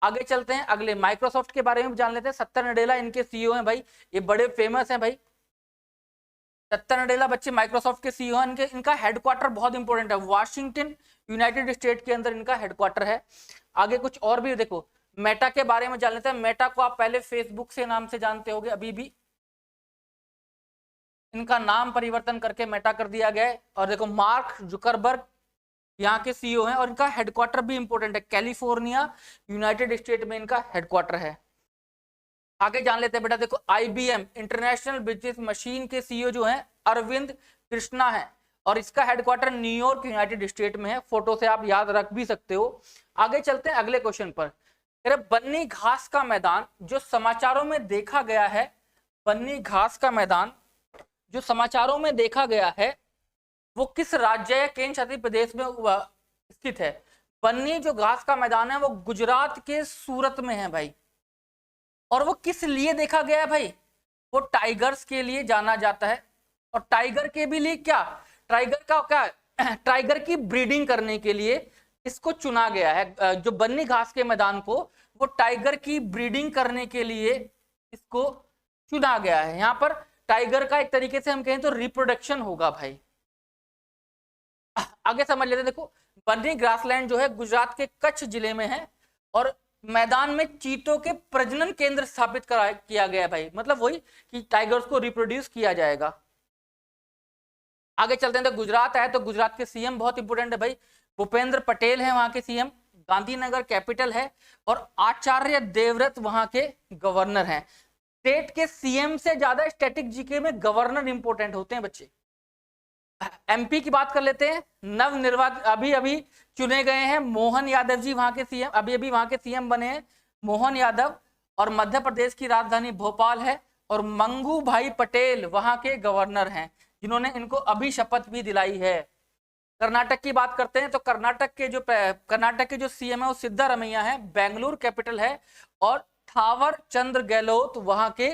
आगे चलते हैं अगले, माइक्रोसॉफ्ट के बारे में जान लेते हैं। सत्तर नडेला इनके सीईओ हैं भाई, ये बड़े फेमस हैं भाई। सत्तर नडेला बच्चे माइक्रोसॉफ्ट के सीईओ हैं। इनका हेडक्वार्टर बहुत इंपॉर्टेंट है, वाशिंगटन यूनाइटेड स्टेट के अंदर इनका हेडक्वार्टर है। आगे कुछ और भी देखो, मेटा के बारे में जान लेते हैं। मेटा को आप पहले फेसबुक से नाम से जानते होंगे, अभी भी इनका नाम परिवर्तन करके मेटा कर दिया गया है। और देखो मार्क जुकरबर्ग यहाँ के सीईओ हैं, और इनका हेडक्वार्टर भी इंपॉर्टेंट है, कैलिफोर्निया यूनाइटेड स्टेट में इनका हेडक्वार्टर है। आगे जान लेते हैं बेटा, देखो IBM इंटरनेशनल बिजनेस मशीन के सीईओ जो हैं अरविंद कृष्णा है, और इसका हेडक्वार्टर न्यूयॉर्क यूनाइटेड स्टेट में है। फोटो से आप याद रख भी सकते हो। आगे चलते हैं अगले क्वेश्चन पर। बन्नी घास का मैदान जो समाचारों में देखा गया है, बन्नी घास का मैदान जो समाचारों में देखा गया है, वो किस राज्य या केंद्र शासित प्रदेश में स्थित है? बन्नी जो घास का मैदान है वो गुजरात के सूरत में है भाई। और वो किस लिए देखा गया है भाई? वो टाइगर्स के लिए जाना जाता है। और टाइगर के भी लिए क्या? टाइगर का क्या? टाइगर की ब्रीडिंग करने के लिए इसको चुना गया है। जो बन्नी घास के मैदान को, वो टाइगर की ब्रीडिंग करने के लिए इसको चुना गया है। यहाँ पर टाइगर का एक तरीके से हम कहें तो रिप्रोडक्शन होगा भाई। आगे समझ लेते हैं। देखो बन्नी ग्रासलैंड जो है गुजरात के कच्छ जिले में है, और मैदान में चीतों के प्रजनन केंद्र स्थापित किया गया है भाई। मतलब वही कि टाइगर्स को रिप्रोड्यूस किया जाएगा। आगे चलते हैं, तो गुजरात है तो गुजरात के सीएम बहुत इंपोर्टेंट है भाई, भूपेंद्र पटेल है वहां के सीएम। गांधीनगर कैपिटल है, और आचार्य देवव्रत वहां के गवर्नर हैं। स्टेट के सीएम से ज्यादा स्टैटिक जीके में गवर्नर इंपोर्टेंट होते हैं बच्चे। एमपी की बात कर लेते हैं। नवनिर्वाचित अभी अभी चुने गए हैं मोहन यादव जी, वहां के सीएम, अभी अभी वहां के सीएम बने हैं मोहन यादव। और मध्य प्रदेश की राजधानी भोपाल है, और मंगू भाई पटेल वहां के गवर्नर हैं, जिन्होंने इनको अभी शपथ भी दिलाई है। कर्नाटक की बात करते हैं, तो कर्नाटक के जो सीएम है वो सिद्धारमैया है, बेंगलुरु कैपिटल है, और थावर चंद्र गहलोत वहां के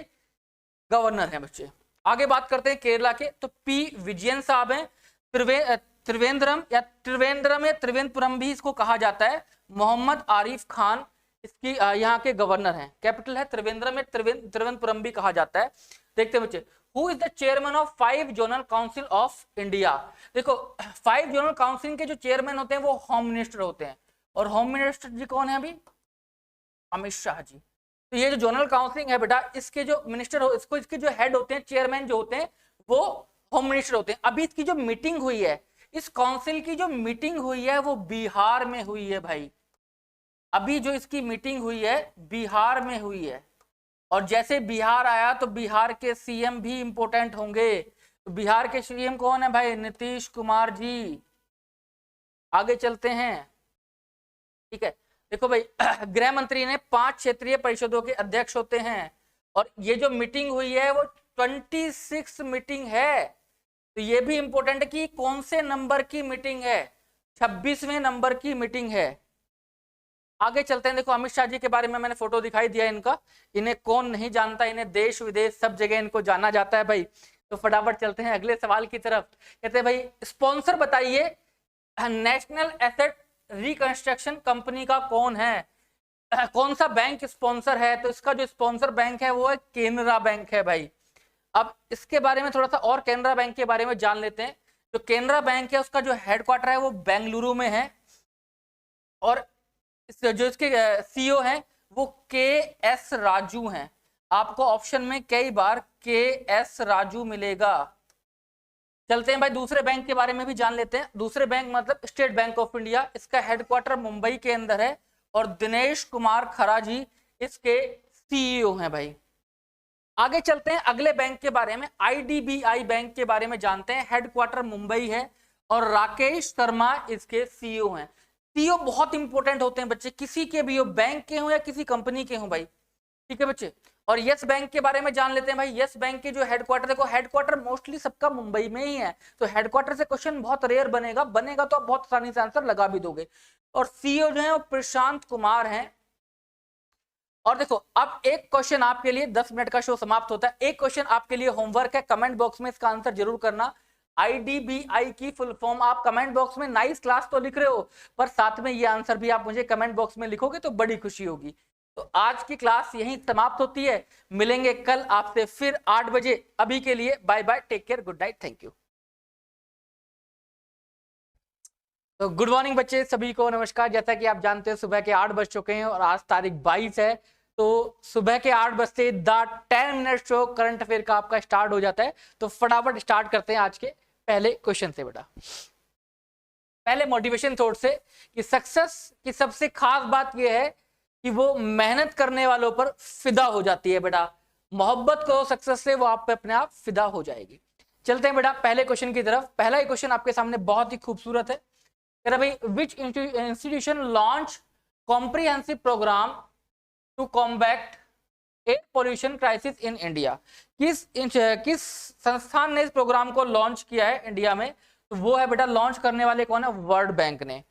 गवर्नर हैं बच्चे। आगे बात करते हैं केरला के, तो पी विजयन साहब हैं। त्रिवेंद्रम या त्रिवेंद्रपुरम भी इसको कहा जाता है। मोहम्मद आरिफ खान इसकी यहाँ के गवर्नर हैं। कैपिटल है त्रिवेंद्रम, में त्रिवेंद्रपुरम भी कहा जाता है। देखते हैं बच्चे, who is the chairman of 5 zonal council of India? देखो 5 जोनल काउंसिल के जो चेयरमैन होते हैं वो होम मिनिस्टर होते हैं, और होम मिनिस्टर जी कौन है अभी? अमित शाह जी। तो ये जो जोनल काउंसिलिंग है बेटा, इसके जो मिनिस्टर हो, इसके जो हेड होते हैं, चेयरमैन जो होते हैं, वो होम मिनिस्टर होते हैं। अभी इसकी जो मीटिंग हुई है, इस काउंसिल की जो मीटिंग हुई है वो बिहार में हुई है भाई। अभी जो इसकी मीटिंग हुई है बिहार में हुई है, और जैसे बिहार आया तो बिहार के सीएम भी इंपोर्टेंट होंगे। तो बिहार के सीएम कौन है भाई? नीतीश कुमार जी। आगे चलते हैं, ठीक है। देखो भाई गृह मंत्री ने 5 क्षेत्रीय परिषदों के अध्यक्ष होते हैं, और ये जो मीटिंग हुई है वो 26 मीटिंग है। तो ये भी इंपॉर्टेंट है कि कौन से नंबर की मीटिंग है? 26वें नंबर की मीटिंग है। आगे चलते हैं, देखो अमित शाह जी के बारे में मैंने फोटो दिखाई दिया इनका, इन्हें कौन नहीं जानता, इन्हें देश विदेश सब जगह इनको जाना जाता है भाई। तो फटाफट चलते हैं अगले सवाल की तरफ। कहते हैं भाई स्पॉन्सर बताइए नेशनल एसेट रिकंस्ट्रक्शन कंपनी का कौन है? कौन सा बैंक स्पॉन्सर है, तो इसका जो स्पॉन्सर बैंक है वो है केनरा बैंक है भाई। अब इसके बारे में थोड़ा सा और केनरा बैंक के बारे में जान लेते हैं। जो केनरा बैंक है उसका जो हेडक्वार्टर है वो बेंगलुरु में है, और जो इसके सीईओ हैं वो के एस राजू हैं। आपको ऑप्शन में कई बार के एस राजू मिलेगा। चलते हैं भाई दूसरे बैंक के बारे में भी जान लेते हैं। दूसरे बैंक मतलब स्टेट बैंक ऑफ इंडिया, इसका हेडक्वार्टर मुंबई के अंदर है और दिनेश कुमार खरा जी इसके सीईओ हैं भाई। आगे चलते हैं अगले बैंक के बारे में, आईडीबीआई बैंक के बारे में जानते हैं। हेडक्वार्टर मुंबई है और राकेश शर्मा इसके सीईओ हैं। सीईओ बहुत इंपॉर्टेंट होते हैं बच्चे, किसी के भी हो, बैंक के हो या किसी कंपनी के हो भाई, ठीक है बच्चे। और यस बैंक के बारे में जान लेते हैं भाई। यस बैंक के जो हेडक्वार्टर, देखो हेडक्वार्टर मोस्टली सबका मुंबई में ही है, तो हेडक्वार्टर से क्वेश्चन बहुत रेयर बनेगा तो आप बहुत आसानी से आंसर लगा भी दोगे। और सीईओ जो है वो प्रशांत कुमार हैं। और देखो अब एक क्वेश्चन आपके लिए, 10 मिनट का शो समाप्त होता है, एक क्वेश्चन आपके लिए होमवर्क है, कमेंट बॉक्स में इसका आंसर जरूर करना। आईडीबीआई की फुल फॉर्म आप कमेंट बॉक्स में, नाइस क्लास तो लिख रहे हो पर साथ में ये आंसर भी आप मुझे कमेंट बॉक्स में लिखोगे तो बड़ी खुशी होगी। तो आज की क्लास यहीं समाप्त होती है, मिलेंगे कल आपसे फिर 8 बजे। अभी के लिए bye bye, take care, good night, thank you. तो गुड मॉर्निंग बच्चे, सभी को नमस्कार। जैसा कि आप जानते हैं सुबह के 8 बज चुके हैं और आज तारीख 22 है, तो सुबह के 8 बजते the 10 minute show current affair का आपका स्टार्ट हो जाता है। तो फटाफट स्टार्ट करते हैं आज के पहले क्वेश्चन से बेटा। पहले मोटिवेशन थॉट से कि सक्सेस की सबसे खास बात यह है कि वो मेहनत करने वालों पर फिदा हो जाती है बेटा। मोहब्बत करो सक्सेस से, वो आप पे अपने आप फिदा हो जाएगी। चलते हैं बेटा पहले क्वेश्चन की तरफ। पहला ही क्वेश्चन आपके सामने बहुत ही खूबसूरत है। कह रहा भाई which institution launch comprehensive programme to combat air pollution crisis in India. किस संस्थान ने इस प्रोग्राम को लॉन्च किया है इंडिया में, तो वो है बेटा, लॉन्च करने वाले कौन है, वर्ल्ड बैंक ने।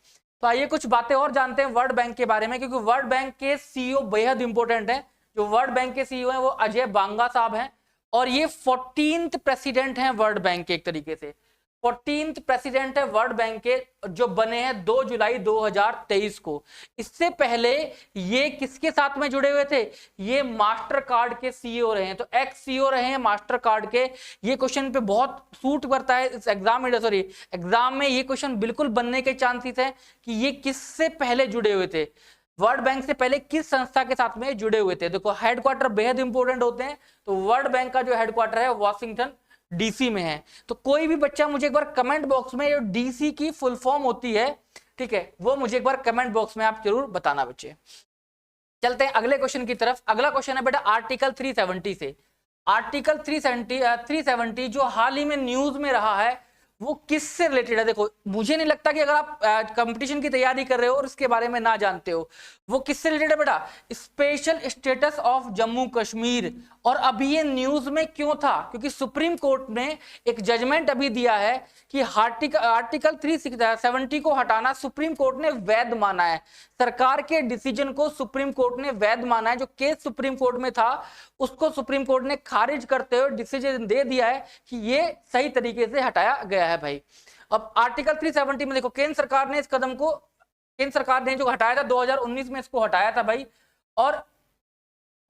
तो आइए कुछ बातें और जानते हैं वर्ल्ड बैंक के बारे में, क्योंकि वर्ल्ड बैंक के सीईओ बेहद इंपॉर्टेंट हैं। जो वर्ल्ड बैंक के सीईओ हैं वो अजय बांगा साहब हैं और ये 14th प्रेसिडेंट हैं वर्ल्ड बैंक के, एक तरीके से 14th प्रेसिडेंट है वर्ल्ड बैंक के, जो बने हैं 2 जुलाई 2023 को। इससे पहले ये किसके साथ में जुड़े हुए थे, ये मास्टर कार्ड के सीईओ रहे हैं, तो एक्स सीईओ रहे हैं मास्टर कार्ड के। ये क्वेश्चन पे बहुत सूट करता है इस एग्जाम में, सॉरी एग्जाम में ये क्वेश्चन बिल्कुल बनने के चांसेस है कि ये किससे पहले जुड़े हुए थे, वर्ल्ड बैंक से पहले किस संस्था के साथ में जुड़े हुए थे। देखो हेडक्वार्टर बेहद इंपॉर्टेंट होते हैं, तो वर्ल्ड बैंक का जो हेडक्वार्टर है वॉशिंगटन डीसी में है। तो कोई भी बच्चा मुझे एक बार कमेंट बॉक्स में, जो डीसी की फुल फॉर्म होती है, ठीक है, वो मुझे एक बार कमेंट बॉक्स में आप जरूर बताना बच्चे। चलते हैं अगले क्वेश्चन की तरफ। अगला क्वेश्चन है बेटा आर्टिकल 370 से। आर्टिकल 370 जो हाल ही में न्यूज में रहा है वो किससे रिलेटेड है। देखो मुझे नहीं लगता कि अगर आप कंपटीशन की तैयारी कर रहे हो और इसके बारे में ना जानते हो, वो किससे रिलेटेड है बेटा, special status of Jammu Kashmir. और अभी ये न्यूज में क्यों था, क्योंकि सुप्रीम कोर्ट ने एक जजमेंट अभी दिया है कि आर्टिकल 370 को हटाना सुप्रीम कोर्ट ने वैध माना है। सरकार के डिसीजन को सुप्रीम कोर्ट ने वैध माना है। जो केस सुप्रीम कोर्ट में था उसको सुप्रीम कोर्ट ने खारिज करते हुए डिसीजन दे दिया है कि ये सही तरीके से हटाया गया है भाई। अब आर्टिकल 370 में देखो केंद्र सरकार ने इस कदम को, केंद्र सरकार ने जो हटाया था 2019 में इसको हटाया था भाई, और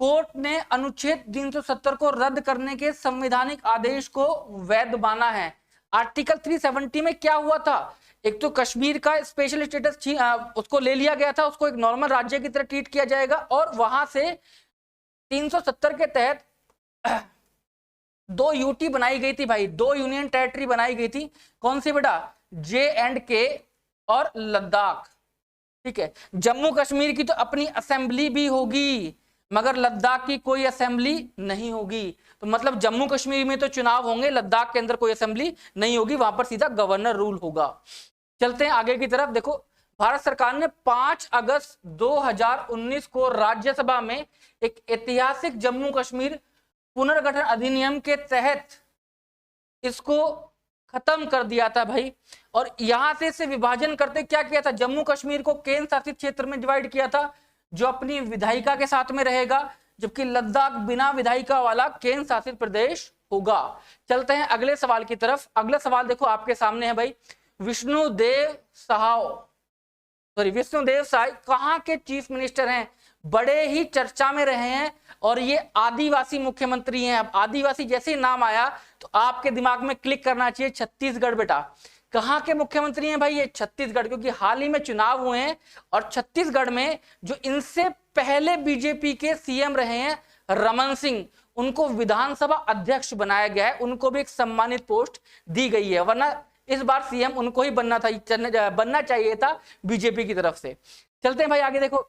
कोर्ट ने अनुच्छेद 370 को रद्द करने के संवैधानिक आदेश को वैध माना है। आर्टिकल 370 में क्या हुआ था, एक तो कश्मीर का स्पेशल स्टेटस उसको ले लिया गया था, उसको एक नॉर्मल राज्य की तरह ट्रीट किया जाएगा, और वहां से 370 के तहत 2 यूटी बनाई गई थी भाई, 2 यूनियन टेरिटरी बनाई गई थी। कौन सी बेटा, J&K और लद्दाख, ठीक है। जम्मू कश्मीर की तो अपनी असेंबली भी होगी मगर लद्दाख की कोई असेंबली नहीं होगी। तो मतलब जम्मू कश्मीर में तो चुनाव होंगे, लद्दाख के अंदर कोई असेंबली नहीं होगी, वहां पर सीधा गवर्नर रूल होगा। चलते हैं आगे की तरफ। देखो भारत सरकार ने 5 अगस्त 2019 को राज्यसभा में एक ऐतिहासिक जम्मू कश्मीर पुनर्गठन अधिनियम के तहत इसको खत्म कर दिया था भाई। और यहां से इसे विभाजन करते क्या किया था, जम्मू कश्मीर को केंद्र शासित क्षेत्र में डिवाइड किया था जो अपनी विधायिका के साथ में रहेगा, जबकि लद्दाख बिना विधायिका वाला केंद्र शासित प्रदेश होगा। चलते हैं अगले सवाल की तरफ। अगला सवाल देखो आपके सामने है भाई, विष्णुदेव साहू सॉरी विष्णुदेव साय कहाँ के चीफ मिनिस्टर हैं, बड़े ही चर्चा में रहे हैं और ये आदिवासी मुख्यमंत्री हैं। अब आदिवासी जैसे ही नाम आया तो आपके दिमाग में क्लिक करना चाहिए छत्तीसगढ़। बेटा कहाँ के मुख्यमंत्री हैं भाई, ये छत्तीसगढ़, क्योंकि हाल ही में चुनाव हुए हैं और छत्तीसगढ़ में जो इनसे पहले बीजेपी के सीएम रहे हैं रमन सिंह, उनको विधानसभा अध्यक्ष बनाया गया है, उनको भी एक सम्मानित पोस्ट दी गई है, वरना इस बार सीएम उनको ही बनना चाहिए था बीजेपी की तरफ से। चलते हैं भाई आगे, देखो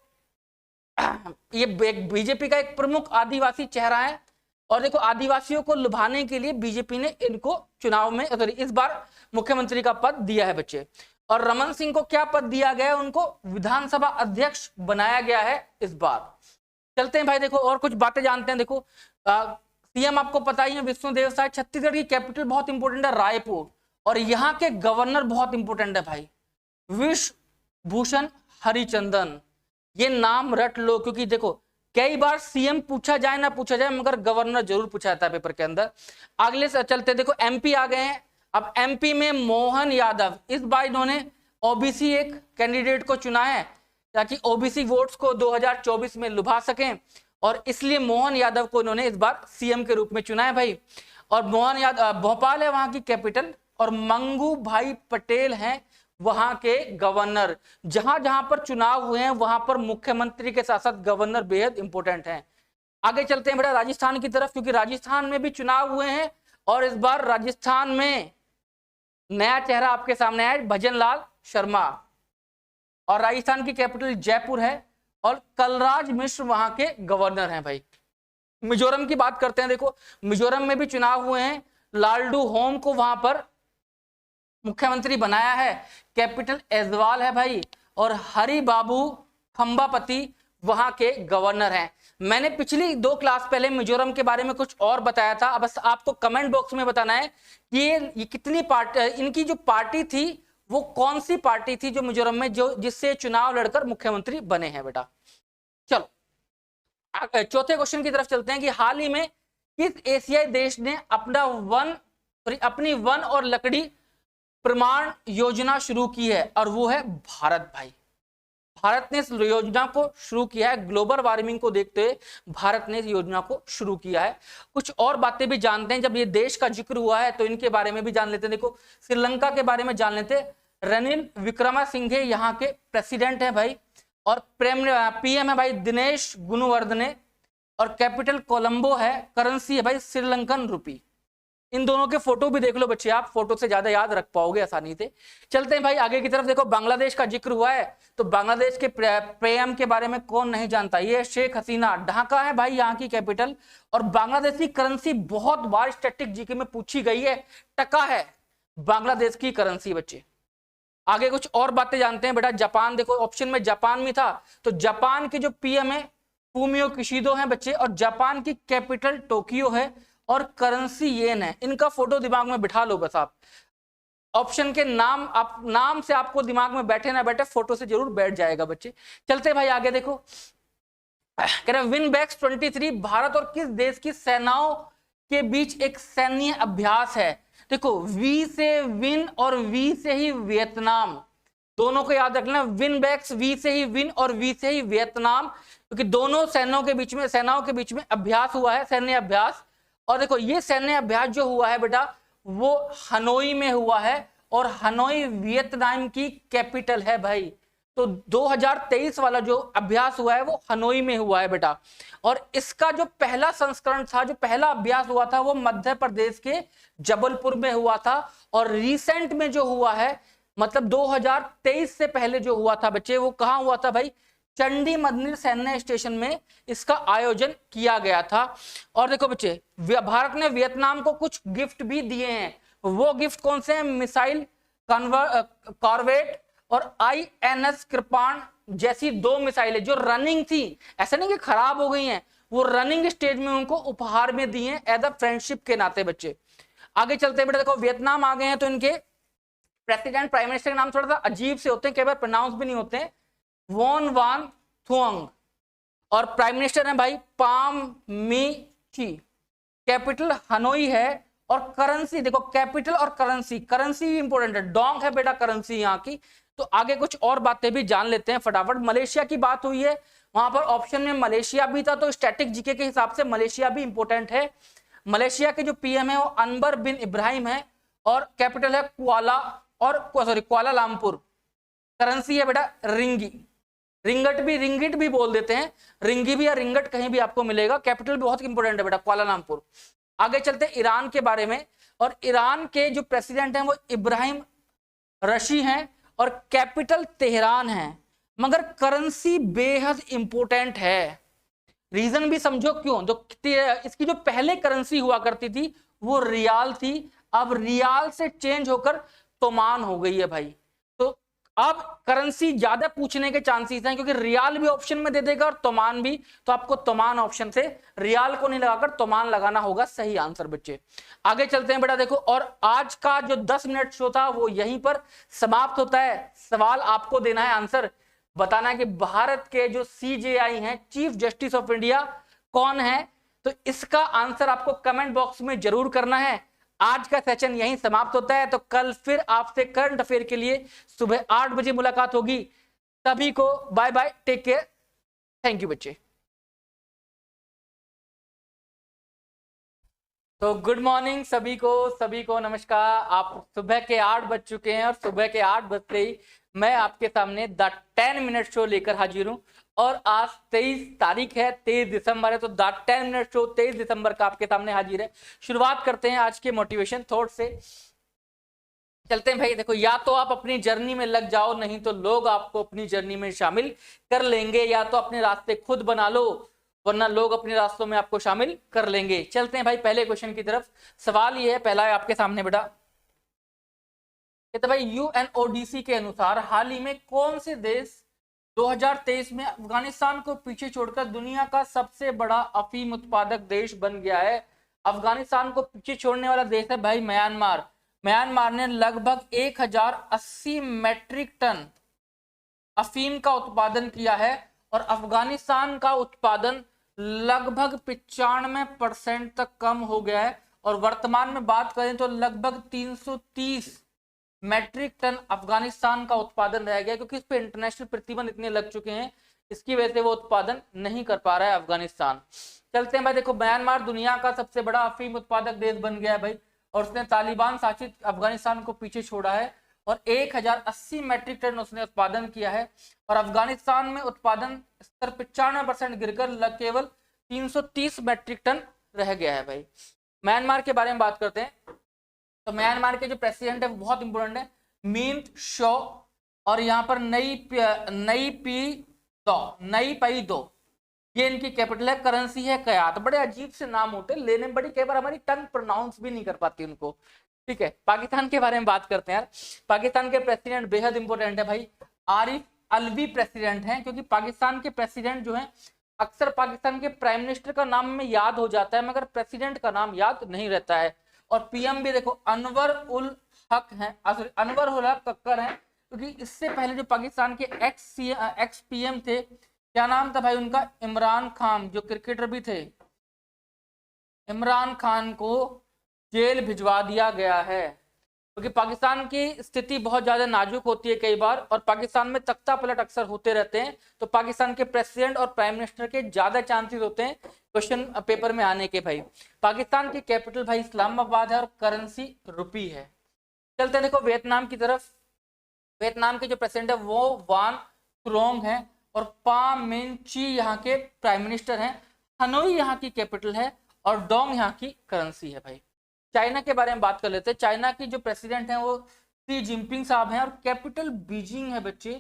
ये बीजेपी का एक प्रमुख आदिवासी चेहरा है और देखो आदिवासियों को लुभाने के लिए बीजेपी ने इनको चुनाव में इस बार मुख्यमंत्री का पद दिया है बच्चे। और रमन सिंह को क्या पद दिया गया है, उनको विधानसभा अध्यक्ष बनाया गया है इस बार। चलते हैं भाई, देखो और कुछ बातें जानते हैं। देखो सीएम आपको पता ही है विष्णुदेव साय। छत्तीसगढ़ की कैपिटल बहुत इंपॉर्टेंट है रायपुर, और यहाँ के गवर्नर बहुत इंपॉर्टेंट है भाई, विश्व भूषण हरिचंदन। ये नाम रट लो, क्योंकि देखो कई बार सीएम पूछा जाए ना पूछा जाए मगर गवर्नर जरूर पूछा जाता है पेपर के अंदर। अगले से चलते, देखो एमपी आ गए हैं। अब एमपी में मोहन यादव, इस बार इन्होंने ओबीसी एक कैंडिडेट को चुना है ताकि ओबीसी वोट्स को 2024 में लुभा सकें, और इसलिए मोहन यादव को इन्होंने इस बार सीएम के रूप में चुना है भाई। और मोहन यादव, भोपाल है वहां की कैपिटल, और मंगू भाई पटेल हैं वहां के गवर्नर। जहां जहां पर चुनाव हुए हैं वहां पर मुख्यमंत्री के साथ साथ गवर्नर बेहद इंपॉर्टेंट हैं। आगे चलते हैं बेटा राजस्थान की तरफ, क्योंकि राजस्थान में भी चुनाव हुए हैं और इस बार राजस्थान में नया चेहरा आपके सामने आया, भजन लाल शर्मा, और राजस्थान की कैपिटल जयपुर है और कलराज मिश्र वहां के गवर्नर हैं भाई। मिजोरम की बात करते हैं, देखो मिजोरम में भी चुनाव हुए हैं, लालडू होम को वहां पर मुख्यमंत्री बनाया है, कैपिटल ऐजवाल है भाई, और हरि बाबू खंबापति वहां के गवर्नर हैं। मैंने पिछली 2 क्लास पहले मिजोरम के बारे में कुछ और बताया था, अब बस आपको कमेंट बॉक्स में बताना है कि ये कितनी पार्टी, इनकी जो पार्टी थी वो कौन सी पार्टी थी जो मिजोरम में जो जिससे चुनाव लड़कर मुख्यमंत्री बने हैं बेटा। चलो चौथे क्वेश्चन की तरफ चलते हैं कि हाल ही में किस एशियाई देश ने अपनी वन और लकड़ी प्रमाण योजना शुरू की है, और वो है भारत भाई। भारत ने इस योजना को शुरू किया है, ग्लोबल वार्मिंग को देखते हुए भारत ने इस योजना को शुरू किया है। कुछ और बातें भी जानते हैं, जब ये देश का जिक्र हुआ है तो इनके बारे में भी जान लेते हैं। देखो श्रीलंका के बारे में जान लेते हैं, रनिल विक्रमासिंघे यहाँ के प्रेसिडेंट है भाई, और पीएम है भाई दिनेश गुणवर्धने, और कैपिटल कोलंबो है, करेंसी है भाई श्रीलंकन रुपी। इन दोनों के फोटो भी देख लो बच्चे, आप फोटो से ज्यादा याद रख पाओगे आसानी से। चलते हैं भाई आगे की तरफ, देखो बांग्लादेश का जिक्र हुआ है तो बांग्लादेश के पीएम के बारे में कौन नहीं जानता, ये शेख हसीना, ढाका है भाई यहाँ की कैपिटल, और बांग्लादेश की करेंसी बहुत बार स्टैटिक जीके में पूछी गई है, टका है बांग्लादेश की करेंसी बच्चे। आगे कुछ और बातें जानते हैं बेटा। जापान, देखो ऑप्शन में जापान भी था, तो जापान के जो पीएम है फूमियो किशिदो हैं बच्चे, और जापान की कैपिटल टोक्यो है और करेंसी येन है। इनका फोटो दिमाग में बिठा लो बस आप, ऑप्शन के नाम से आपको दिमाग में बैठे ना बैठे फोटो से जरूर बैठ जाएगा बच्चे। चलते भाई आगे, देखो कह रहे विनबैक्स 23 भारत और किस देश की सेनाओं के बीच एक सैन्य अभ्यास है। देखो वी से विन और वी से ही वियतनाम, दोनों को याद रखना, विनबैक्स वी से ही विन और वी से ही वियतनाम, क्योंकि दोनों सेनाओं के बीच में अभ्यास हुआ है, सैन्य अभ्यास। और देखो ये सैन्य अभ्यास जो हुआ है बेटा वो हनोई में हुआ है, और हनोई वियतनाम की कैपिटल है भाई। तो 2023 वाला जो अभ्यास हुआ है वो हनोई में हुआ है बेटा, और इसका जो पहला संस्करण था, जो पहला अभ्यास हुआ था वो मध्य प्रदेश के जबलपुर में हुआ था, और रिसेंट में जो हुआ है मतलब 2023 से पहले जो हुआ था बच्चे वो कहाँ हुआ था भाई, चंडी मंदिर सैन्य स्टेशन में इसका आयोजन किया गया था। और देखो बच्चे भारत ने वियतनाम को कुछ गिफ्ट भी दिए हैं, वो गिफ्ट कौन से हैं, मिसाइल कॉर्वेट और INS कृपाण जैसी 2 मिसाइलें जो रनिंग थी, ऐसा नहीं कि खराब हो गई हैं, वो रनिंग स्टेज में उनको उपहार में दिए हैं एज अ फ्रेंडशिप के नाते बच्चे। आगे चलते बेटा, देखो वियतनाम आ गए हैं तो इनके प्रेसिडेंट प्राइम मिनिस्टर के नाम थोड़ा सा अजीब से होते हैं, कई बार प्रोनाउंस भी नहीं होते हैं, वॉन वान थुआंग, और प्राइम मिनिस्टर है भाई पाम मी ची, कैपिटल हनोई है और करेंसी देखो, कैपिटल और करेंसी, करेंसी इंपॉर्टेंट है, डोंग है बेटा करेंसी यहाँ की। तो आगे कुछ और बातें भी जान लेते हैं फटाफट। मलेशिया की बात हुई है, वहां पर ऑप्शन में मलेशिया भी था, तो स्टैटिक जीके के हिसाब से मलेशिया भी इंपॉर्टेंट है। मलेशिया के जो पीएम है वो अनवर बिन इब्राहिम है, और कैपिटल है कुआलालंपुर। करेंसी है बेटा रिंगी, रिंगिट भी बोल देते हैं, रिंगी भी या रिंगट कहीं भी आपको मिलेगा। कैपिटल भी बहुत इंपॉर्टेंट है बेटा कुआलालंपुर। आगे चलते हैं ईरान के बारे में, और ईरान के जो प्रेसिडेंट हैं वो इब्राहिम रशी हैं, और कैपिटल तेहरान है। मगर करेंसी बेहद इंपॉर्टेंट है, रीजन भी समझो क्यों। तो इसकी जो पहले करेंसी हुआ करती थी वो रियाल थी, अब रियाल से चेंज होकर तोमान हो गई है भाई। तो अब करेंसी ज्यादा पूछने के चांसेस हैं, क्योंकि रियाल भी ऑप्शन में दे देगा और तोमान भी, तो आपको तोमान ऑप्शन से रियाल को नहीं लगाकर तोमान लगाना होगा, सही आंसर बच्चे। आगे चलते हैं बेटा देखो, और आज का जो 10 मिनट शो था वो यहीं पर समाप्त होता है। सवाल आपको देना है, आंसर बताना है कि भारत के जो सीजेआई हैं, चीफ जस्टिस ऑफ इंडिया, कौन है। तो इसका आंसर आपको कमेंट बॉक्स में जरूर करना है। आज का सेशन यहीं समाप्त होता है, तो कल फिर आपसे करंट अफेयर के लिए सुबह 8 बजे मुलाकात होगी। सभी को bye bye, take care, thank you बच्चे। तो गुड मॉर्निंग सभी को नमस्कार। आप सुबह के 8 बज चुके हैं, और सुबह के 8 बजते ही मैं आपके सामने द 10 मिनट शो लेकर हाजिर हूं। और आज 23 तारीख है, 23 दिसंबर है, तो द 10 मिनट शो 23 दिसंबर का आपके सामने हाजिर है। शुरुआत करते हैं आज के मोटिवेशन थॉट से। चलते हैं भाई देखो, या तो आप अपनी जर्नी में लग जाओ, नहीं तो लोग आपको अपनी जर्नी में शामिल कर लेंगे। या तो अपने रास्ते खुद बना लो, वरना लोग अपने रास्तों में आपको शामिल कर लेंगे। चलते हैं भाई पहले क्वेश्चन की तरफ। सवाल ये है, पहला है आपके सामने बेटा, तो भाई यूएनओडीसी के अनुसार हाल ही में कौन से देश 2023 में अफगानिस्तान को पीछे छोड़कर दुनिया का सबसे बड़ा अफीम उत्पादक देश बन गया है। अफगानिस्तान को पीछे छोड़ने वाला देश है भाई म्यांमार। म्यांमार ने लगभग 1080 मैट्रिक टन अफीम का उत्पादन किया है, और अफगानिस्तान का उत्पादन लगभग 95% तक कम हो गया है। और वर्तमान में बात करें तो लगभग 330 मैट्रिक टन अफगानिस्तान का उत्पादन रह गया, क्योंकि इस पे इंटरनेशनल प्रतिबंध इतने लग चुके हैं, इसकी वजह से वो उत्पादन नहीं कर पा रहा है अफगानिस्तान। चलते हैं भाई देखो, म्यांमार दुनिया का सबसे बड़ा अफीम उत्पादक देश बन गया है भाई, और उसने तालिबान शासित अफगानिस्तान को पीछे छोड़ा है, और 1080 मैट्रिक टन उसने उत्पादन किया है। और अफगानिस्तान में उत्पादन स्तर 95% गिरकर केवल 330 मैट्रिक टन रह गया है भाई। म्यांमार के बारे में बात करते हैं, तो म्यांमार के जो प्रेसिडेंट है वो बहुत इंपोर्टेंट है, मिंट शो। और यहाँ पर नई पई दो, ये इनकी कैपिटल है। करेंसी है कयात। बड़े अजीब से नाम होते हैं, लेने बड़ी, कई बार हमारी टंग प्रोनाउंस भी नहीं कर पाती उनको, ठीक है। पाकिस्तान के बारे में बात करते हैं यार। पाकिस्तान के प्रेसिडेंट बेहद इंपॉर्टेंट है भाई, आरिफ अलवी प्रेसिडेंट हैं, क्योंकि पाकिस्तान के प्रेसिडेंट जो हैं, अक्सर पाकिस्तान के प्राइम मिनिस्टर का नाम में याद हो जाता है, मगर प्रेसिडेंट का नाम याद नहीं रहता है। और पीएम भी देखो अनवर उल हक हैं, अनवर उल हक कक्कर हैं, क्योंकि इससे पहले जो पाकिस्तान के एक्स पीएम थे, क्या नाम था भाई उनका, इमरान खान, जो क्रिकेटर भी थे, इमरान खान को जेल भिजवा दिया गया है, क्योंकि पाकिस्तान की स्थिति बहुत ज्यादा नाजुक होती है कई बार, और पाकिस्तान में तख्ता पलट अक्सर होते रहते हैं। तो पाकिस्तान के प्रेसिडेंट और प्राइम मिनिस्टर के ज्यादा चांसेस होते हैं क्वेश्चन पेपर में आने के भाई। पाकिस्तान की कैपिटल भाई इस्लामाबाद है, और करेंसी रुपी है। चलते हैं देखो वियतनाम की तरफ। वियतनाम के जो प्रेसिडेंट है वो वान क्रोंग है, और पा मिन ची यहाँ के प्राइम मिनिस्टर हैं। हनोई यहाँ की कैपिटल है, और डोंग यहाँ की करेंसी है भाई। चाइना के बारे में बात कर लेते हैं। चाइना की जो प्रेसिडेंट हैं वो शी जिनपिंग साहब हैं, और कैपिटल बीजिंग है बच्चे।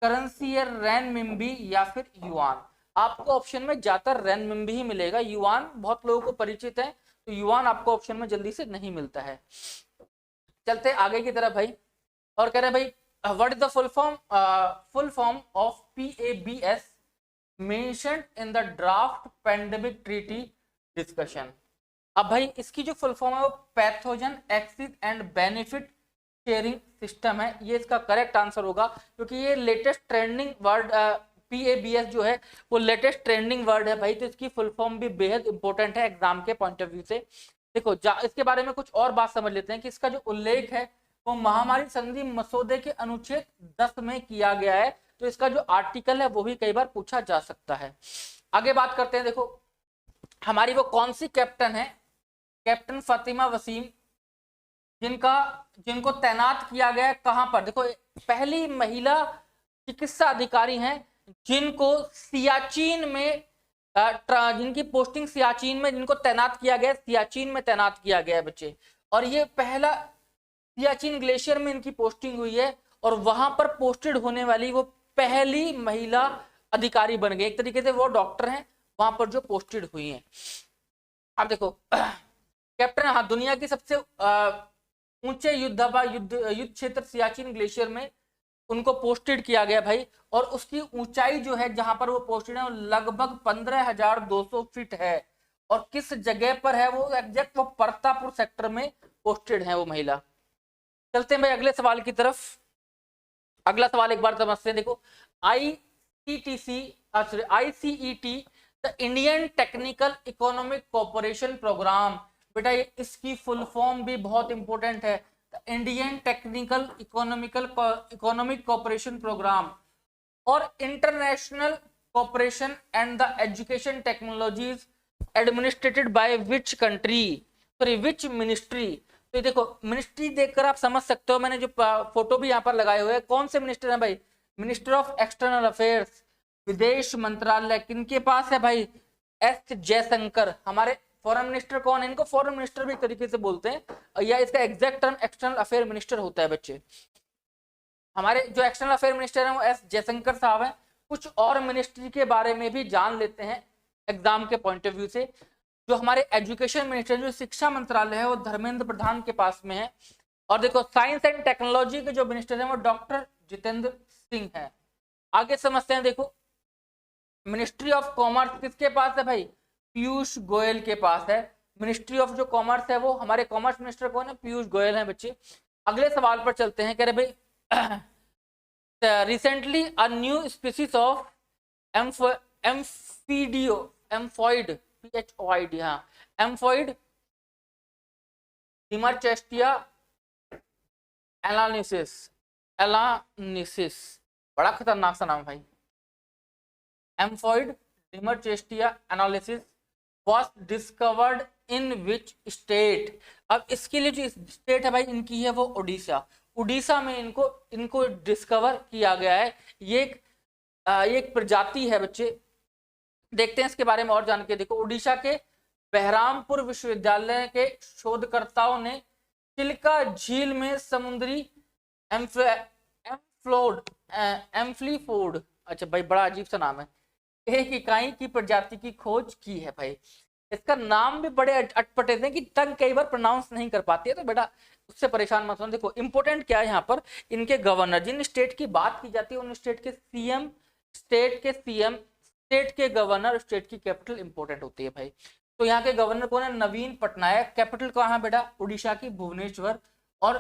करेंसी है रेनमिंबी या फिर युआन। आपको ऑप्शन में ज्यादातर रेनमिंबी ही मिलेगा, युआन बहुत लोगों को परिचित है, तो युआन आपको ऑप्शन में जल्दी से नहीं मिलता है। चलते आगे की तरफ भाई, और कह रहे भाई what is the full form of PABS mentioned in the draft pandemic treaty discussion. अब भाई इसकी जो फुल फॉर्म है वो pathogen axis and benefit sharing system है, ये इसका करेक्ट आंसर होगा, क्योंकि ये लेटेस्ट ट्रेंडिंग वर्ड PABS जो है वो लेटेस्ट ट्रेंडिंग वर्ड है भाई, तो इसकी फुल फॉर्म भी बेहद इंपॉर्टेंट है एग्जाम के पॉइंट ऑफ व्यू से। देखो इसके बारे में कुछ और बात समझ लेते हैं कि इसका जो उल्लेख है वो महामारी संधि मसौदे के अनुच्छेद 10 में किया गया है। तो इसका जो आर्टिकल है वो भी कई बार पूछा जा सकता है। आगे बात करते हैं। देखो हमारी वो कौन सी कैप्टन है, कैप्टन फातिमा वसीम, जिनको तैनात किया गया है कहां पर। देखो पहली महिला चिकित्सा अधिकारी हैं जिनको सियाचिन में जिनकी पोस्टिंग सियाचिन में, जिनको तैनात किया गया, सियाचिन में तैनात किया गया है बच्चे। और ये पहला सियाचिन ग्लेशियर में इनकी पोस्टिंग हुई है और वहां पर पोस्टेड होने वाली वो पहली महिला अधिकारी बन गई। एक तरीके से वो डॉक्टर हैं वहां पर जो पोस्टेड हुई हैं। अब देखो कैप्टन, हाँ, दुनिया की सबसे ऊंचे युद्ध क्षेत्र सियाचिन ग्लेशियर में उनको पोस्टेड किया गया भाई। और उसकी ऊंचाई जो है जहां पर वो पोस्टेड है वो लगभग 15,200 फीट है। और किस जगह पर है वो एग्जैक्ट, वो परतापुर सेक्टर में पोस्टेड है वो महिला। चलते हैं भाई अगले सवाल की तरफ। अगला सवाल एक बार समझते हैं। देखो ICET the Indian technical economic cooperation programme, बेटा ये इसकी फुल फॉर्म भी बहुत इंपॉर्टेंट है। Indian technical economic cooperation programme और international cooperation and the education technologies administrated by which country, sorry which ministry. तो देखो मिनिस्ट्री देखकर आप समझ सकते हो, मैंने जो फोटो भी यहाँ पर लगाए हुए हैं कौन से मिनिस्टर हैं भाई, मिनिस्टर ऑफ एक्सटर्नल अफेयर्स, विदेश मंत्रालय किनके पास है भाई, एस जयशंकर। हमारे फॉरेन मिनिस्टर कौन है, इनको फॉरेन मिनिस्टर भी एक तरीके से बोलते हैं, या इसका exact term external affair minister होता है बच्चे। हमारे जो एक्सटर्नल अफेयर मिनिस्टर हैं वो एस जयशंकर साहब हैं। कुछ और मिनिस्ट्री के बारे में भी जान लेते हैं एग्जाम के पॉइंट ऑफ व्यू से। जो हमारे एजुकेशन मिनिस्टर, जो शिक्षा मंत्रालय है वो धर्मेंद्र प्रधान के पास में है। और देखो साइंस एंड टेक्नोलॉजी के जो मिनिस्टर हैं वो डॉक्टर जितेंद्र सिंह है। आगे समझते हैं। देखो मिनिस्ट्री ऑफ कॉमर्स किसके पास है भाई, पीयूष गोयल के पास है। मिनिस्ट्री ऑफ जो कॉमर्स है वो हमारे कॉमर्स मिनिस्टर कौन है, पीयूष गोयल हैं बच्चे। अगले सवाल पर चलते हैं। कह रहे भाई recently a new species of amphoid PHOID, हाँ, एम्फॉइड डिमरचेस्टिया एलानिसिस, बड़ा खतरनाक सा नाम भाई, एम्फॉइड डिमरचेस्टिया analysis was discovered in which state। अब इसके लिए जो स्टेट है भाई इनकी है वो उड़ीसा। उड़ीसा में इनको डिस्कवर किया गया है। ये एक प्रजाति है बच्चे। देखते हैं इसके बारे में और जान के। देखो उड़ीसा के बहरामपुर विश्वविद्यालय के शोधकर्ताओं ने चिल्का झील में समुद्री एम्फ्लीफोर्ड, अच्छा भाई बड़ा अजीब सा नाम है, एक इकाई की प्रजाति की खोज की है भाई। इसका नाम भी बड़े अटपटे हैं कि टंग कई बार प्रोनाउंस नहीं कर पाती है, तो बेटा उससे परेशान मत हो। देखो इंपॉर्टेंट क्या है यहाँ पर, इनके गवर्नर, जिन स्टेट की बात की जाती है उन स्टेट के सीएम, स्टेट के गवर्नर, स्टेट की कैपिटल इंपॉर्टेंट होती है भाई। तो यहाँ के गवर्नर कौन है, नवीन पटनायक। कैपिटल कहाँ है बेटा, उड़ीसा की भुवनेश्वर। और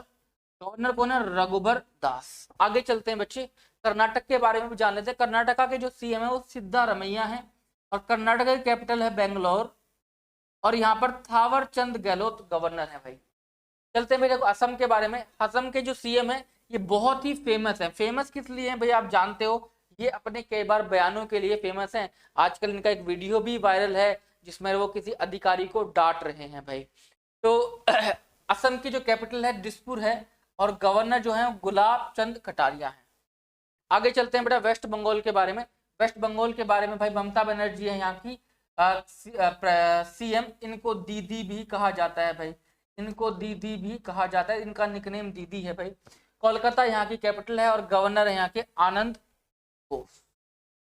गवर्नर कौन है, रघुबर दास। आगे चलते हैं बच्चे, कर्नाटक के बारे में भी जान लेते हैं। कर्नाटका के जो सीएम है वो सिद्धारमैया है और कर्नाटक की कैपिटल है बेंगलोर। और यहाँ पर थावर चंद गहलोत गवर्नर है भाई। चलते हैं देखो असम के बारे में। असम के जो सीएम है ये बहुत ही फेमस है। फेमस किस लिए है भाई, आप जानते हो, ये अपने कई बार बयानों के लिए फेमस है। आजकल इनका एक वीडियो भी वायरल है जिसमें वो किसी अधिकारी को डांट रहे हैं भाई। तो असम की जो कैपिटल है दिसपुर है और गवर्नर जो है गुलाब चंद कटारिया है। आगे चलते हैं बेटा वेस्ट बंगाल के बारे में। वेस्ट बंगाल के बारे में भाई ममता बनर्जी है यहाँ की सीएम। इनको दीदी भी कहा जाता है भाई, इनको दीदी भी कहा जाता है, इनका निकनेम दीदी है भाई। कोलकाता यहाँ की कैपिटल है और गवर्नर है यहाँ के आनंद बोस।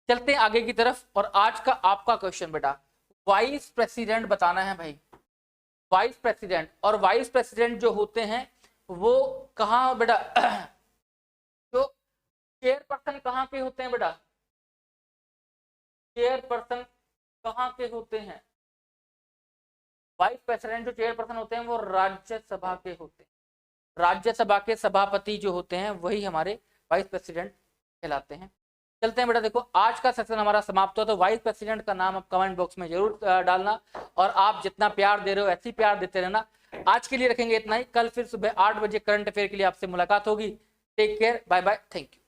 चलते हैं आगे की तरफ। और आज का आपका क्वेश्चन बेटा वाइस प्रेसिडेंट बताना है भाई। वाइस प्रेसिडेंट, और वाइस प्रेसिडेंट जो होते हैं वो कहाँ बेटा जो चेयरपर्सन कहाँ के होते हैं बेटा, चेयरपर्सन कहाँ के होते हैं, वाइस प्रेसिडेंट जो चेयरपर्सन होते हैं वो राज्यसभा के होते हैं। राज्यसभा के सभापति जो होते हैं वही हमारे वाइस प्रेसिडेंट कहलाते हैं। चलते हैं बेटा। देखो आज का सेशन हमारा समाप्त हुआ, तो वाइस प्रेसिडेंट का नाम आप कमेंट बॉक्स में जरूर डालना, और आप जितना प्यार दे रहे हो ऐसे ही प्यार देते रहना। आज के लिए रखेंगे इतना ही, कल फिर सुबह 8 बजे करंट अफेयर के लिए आपसे मुलाकात होगी। Take care, bye bye, thank you.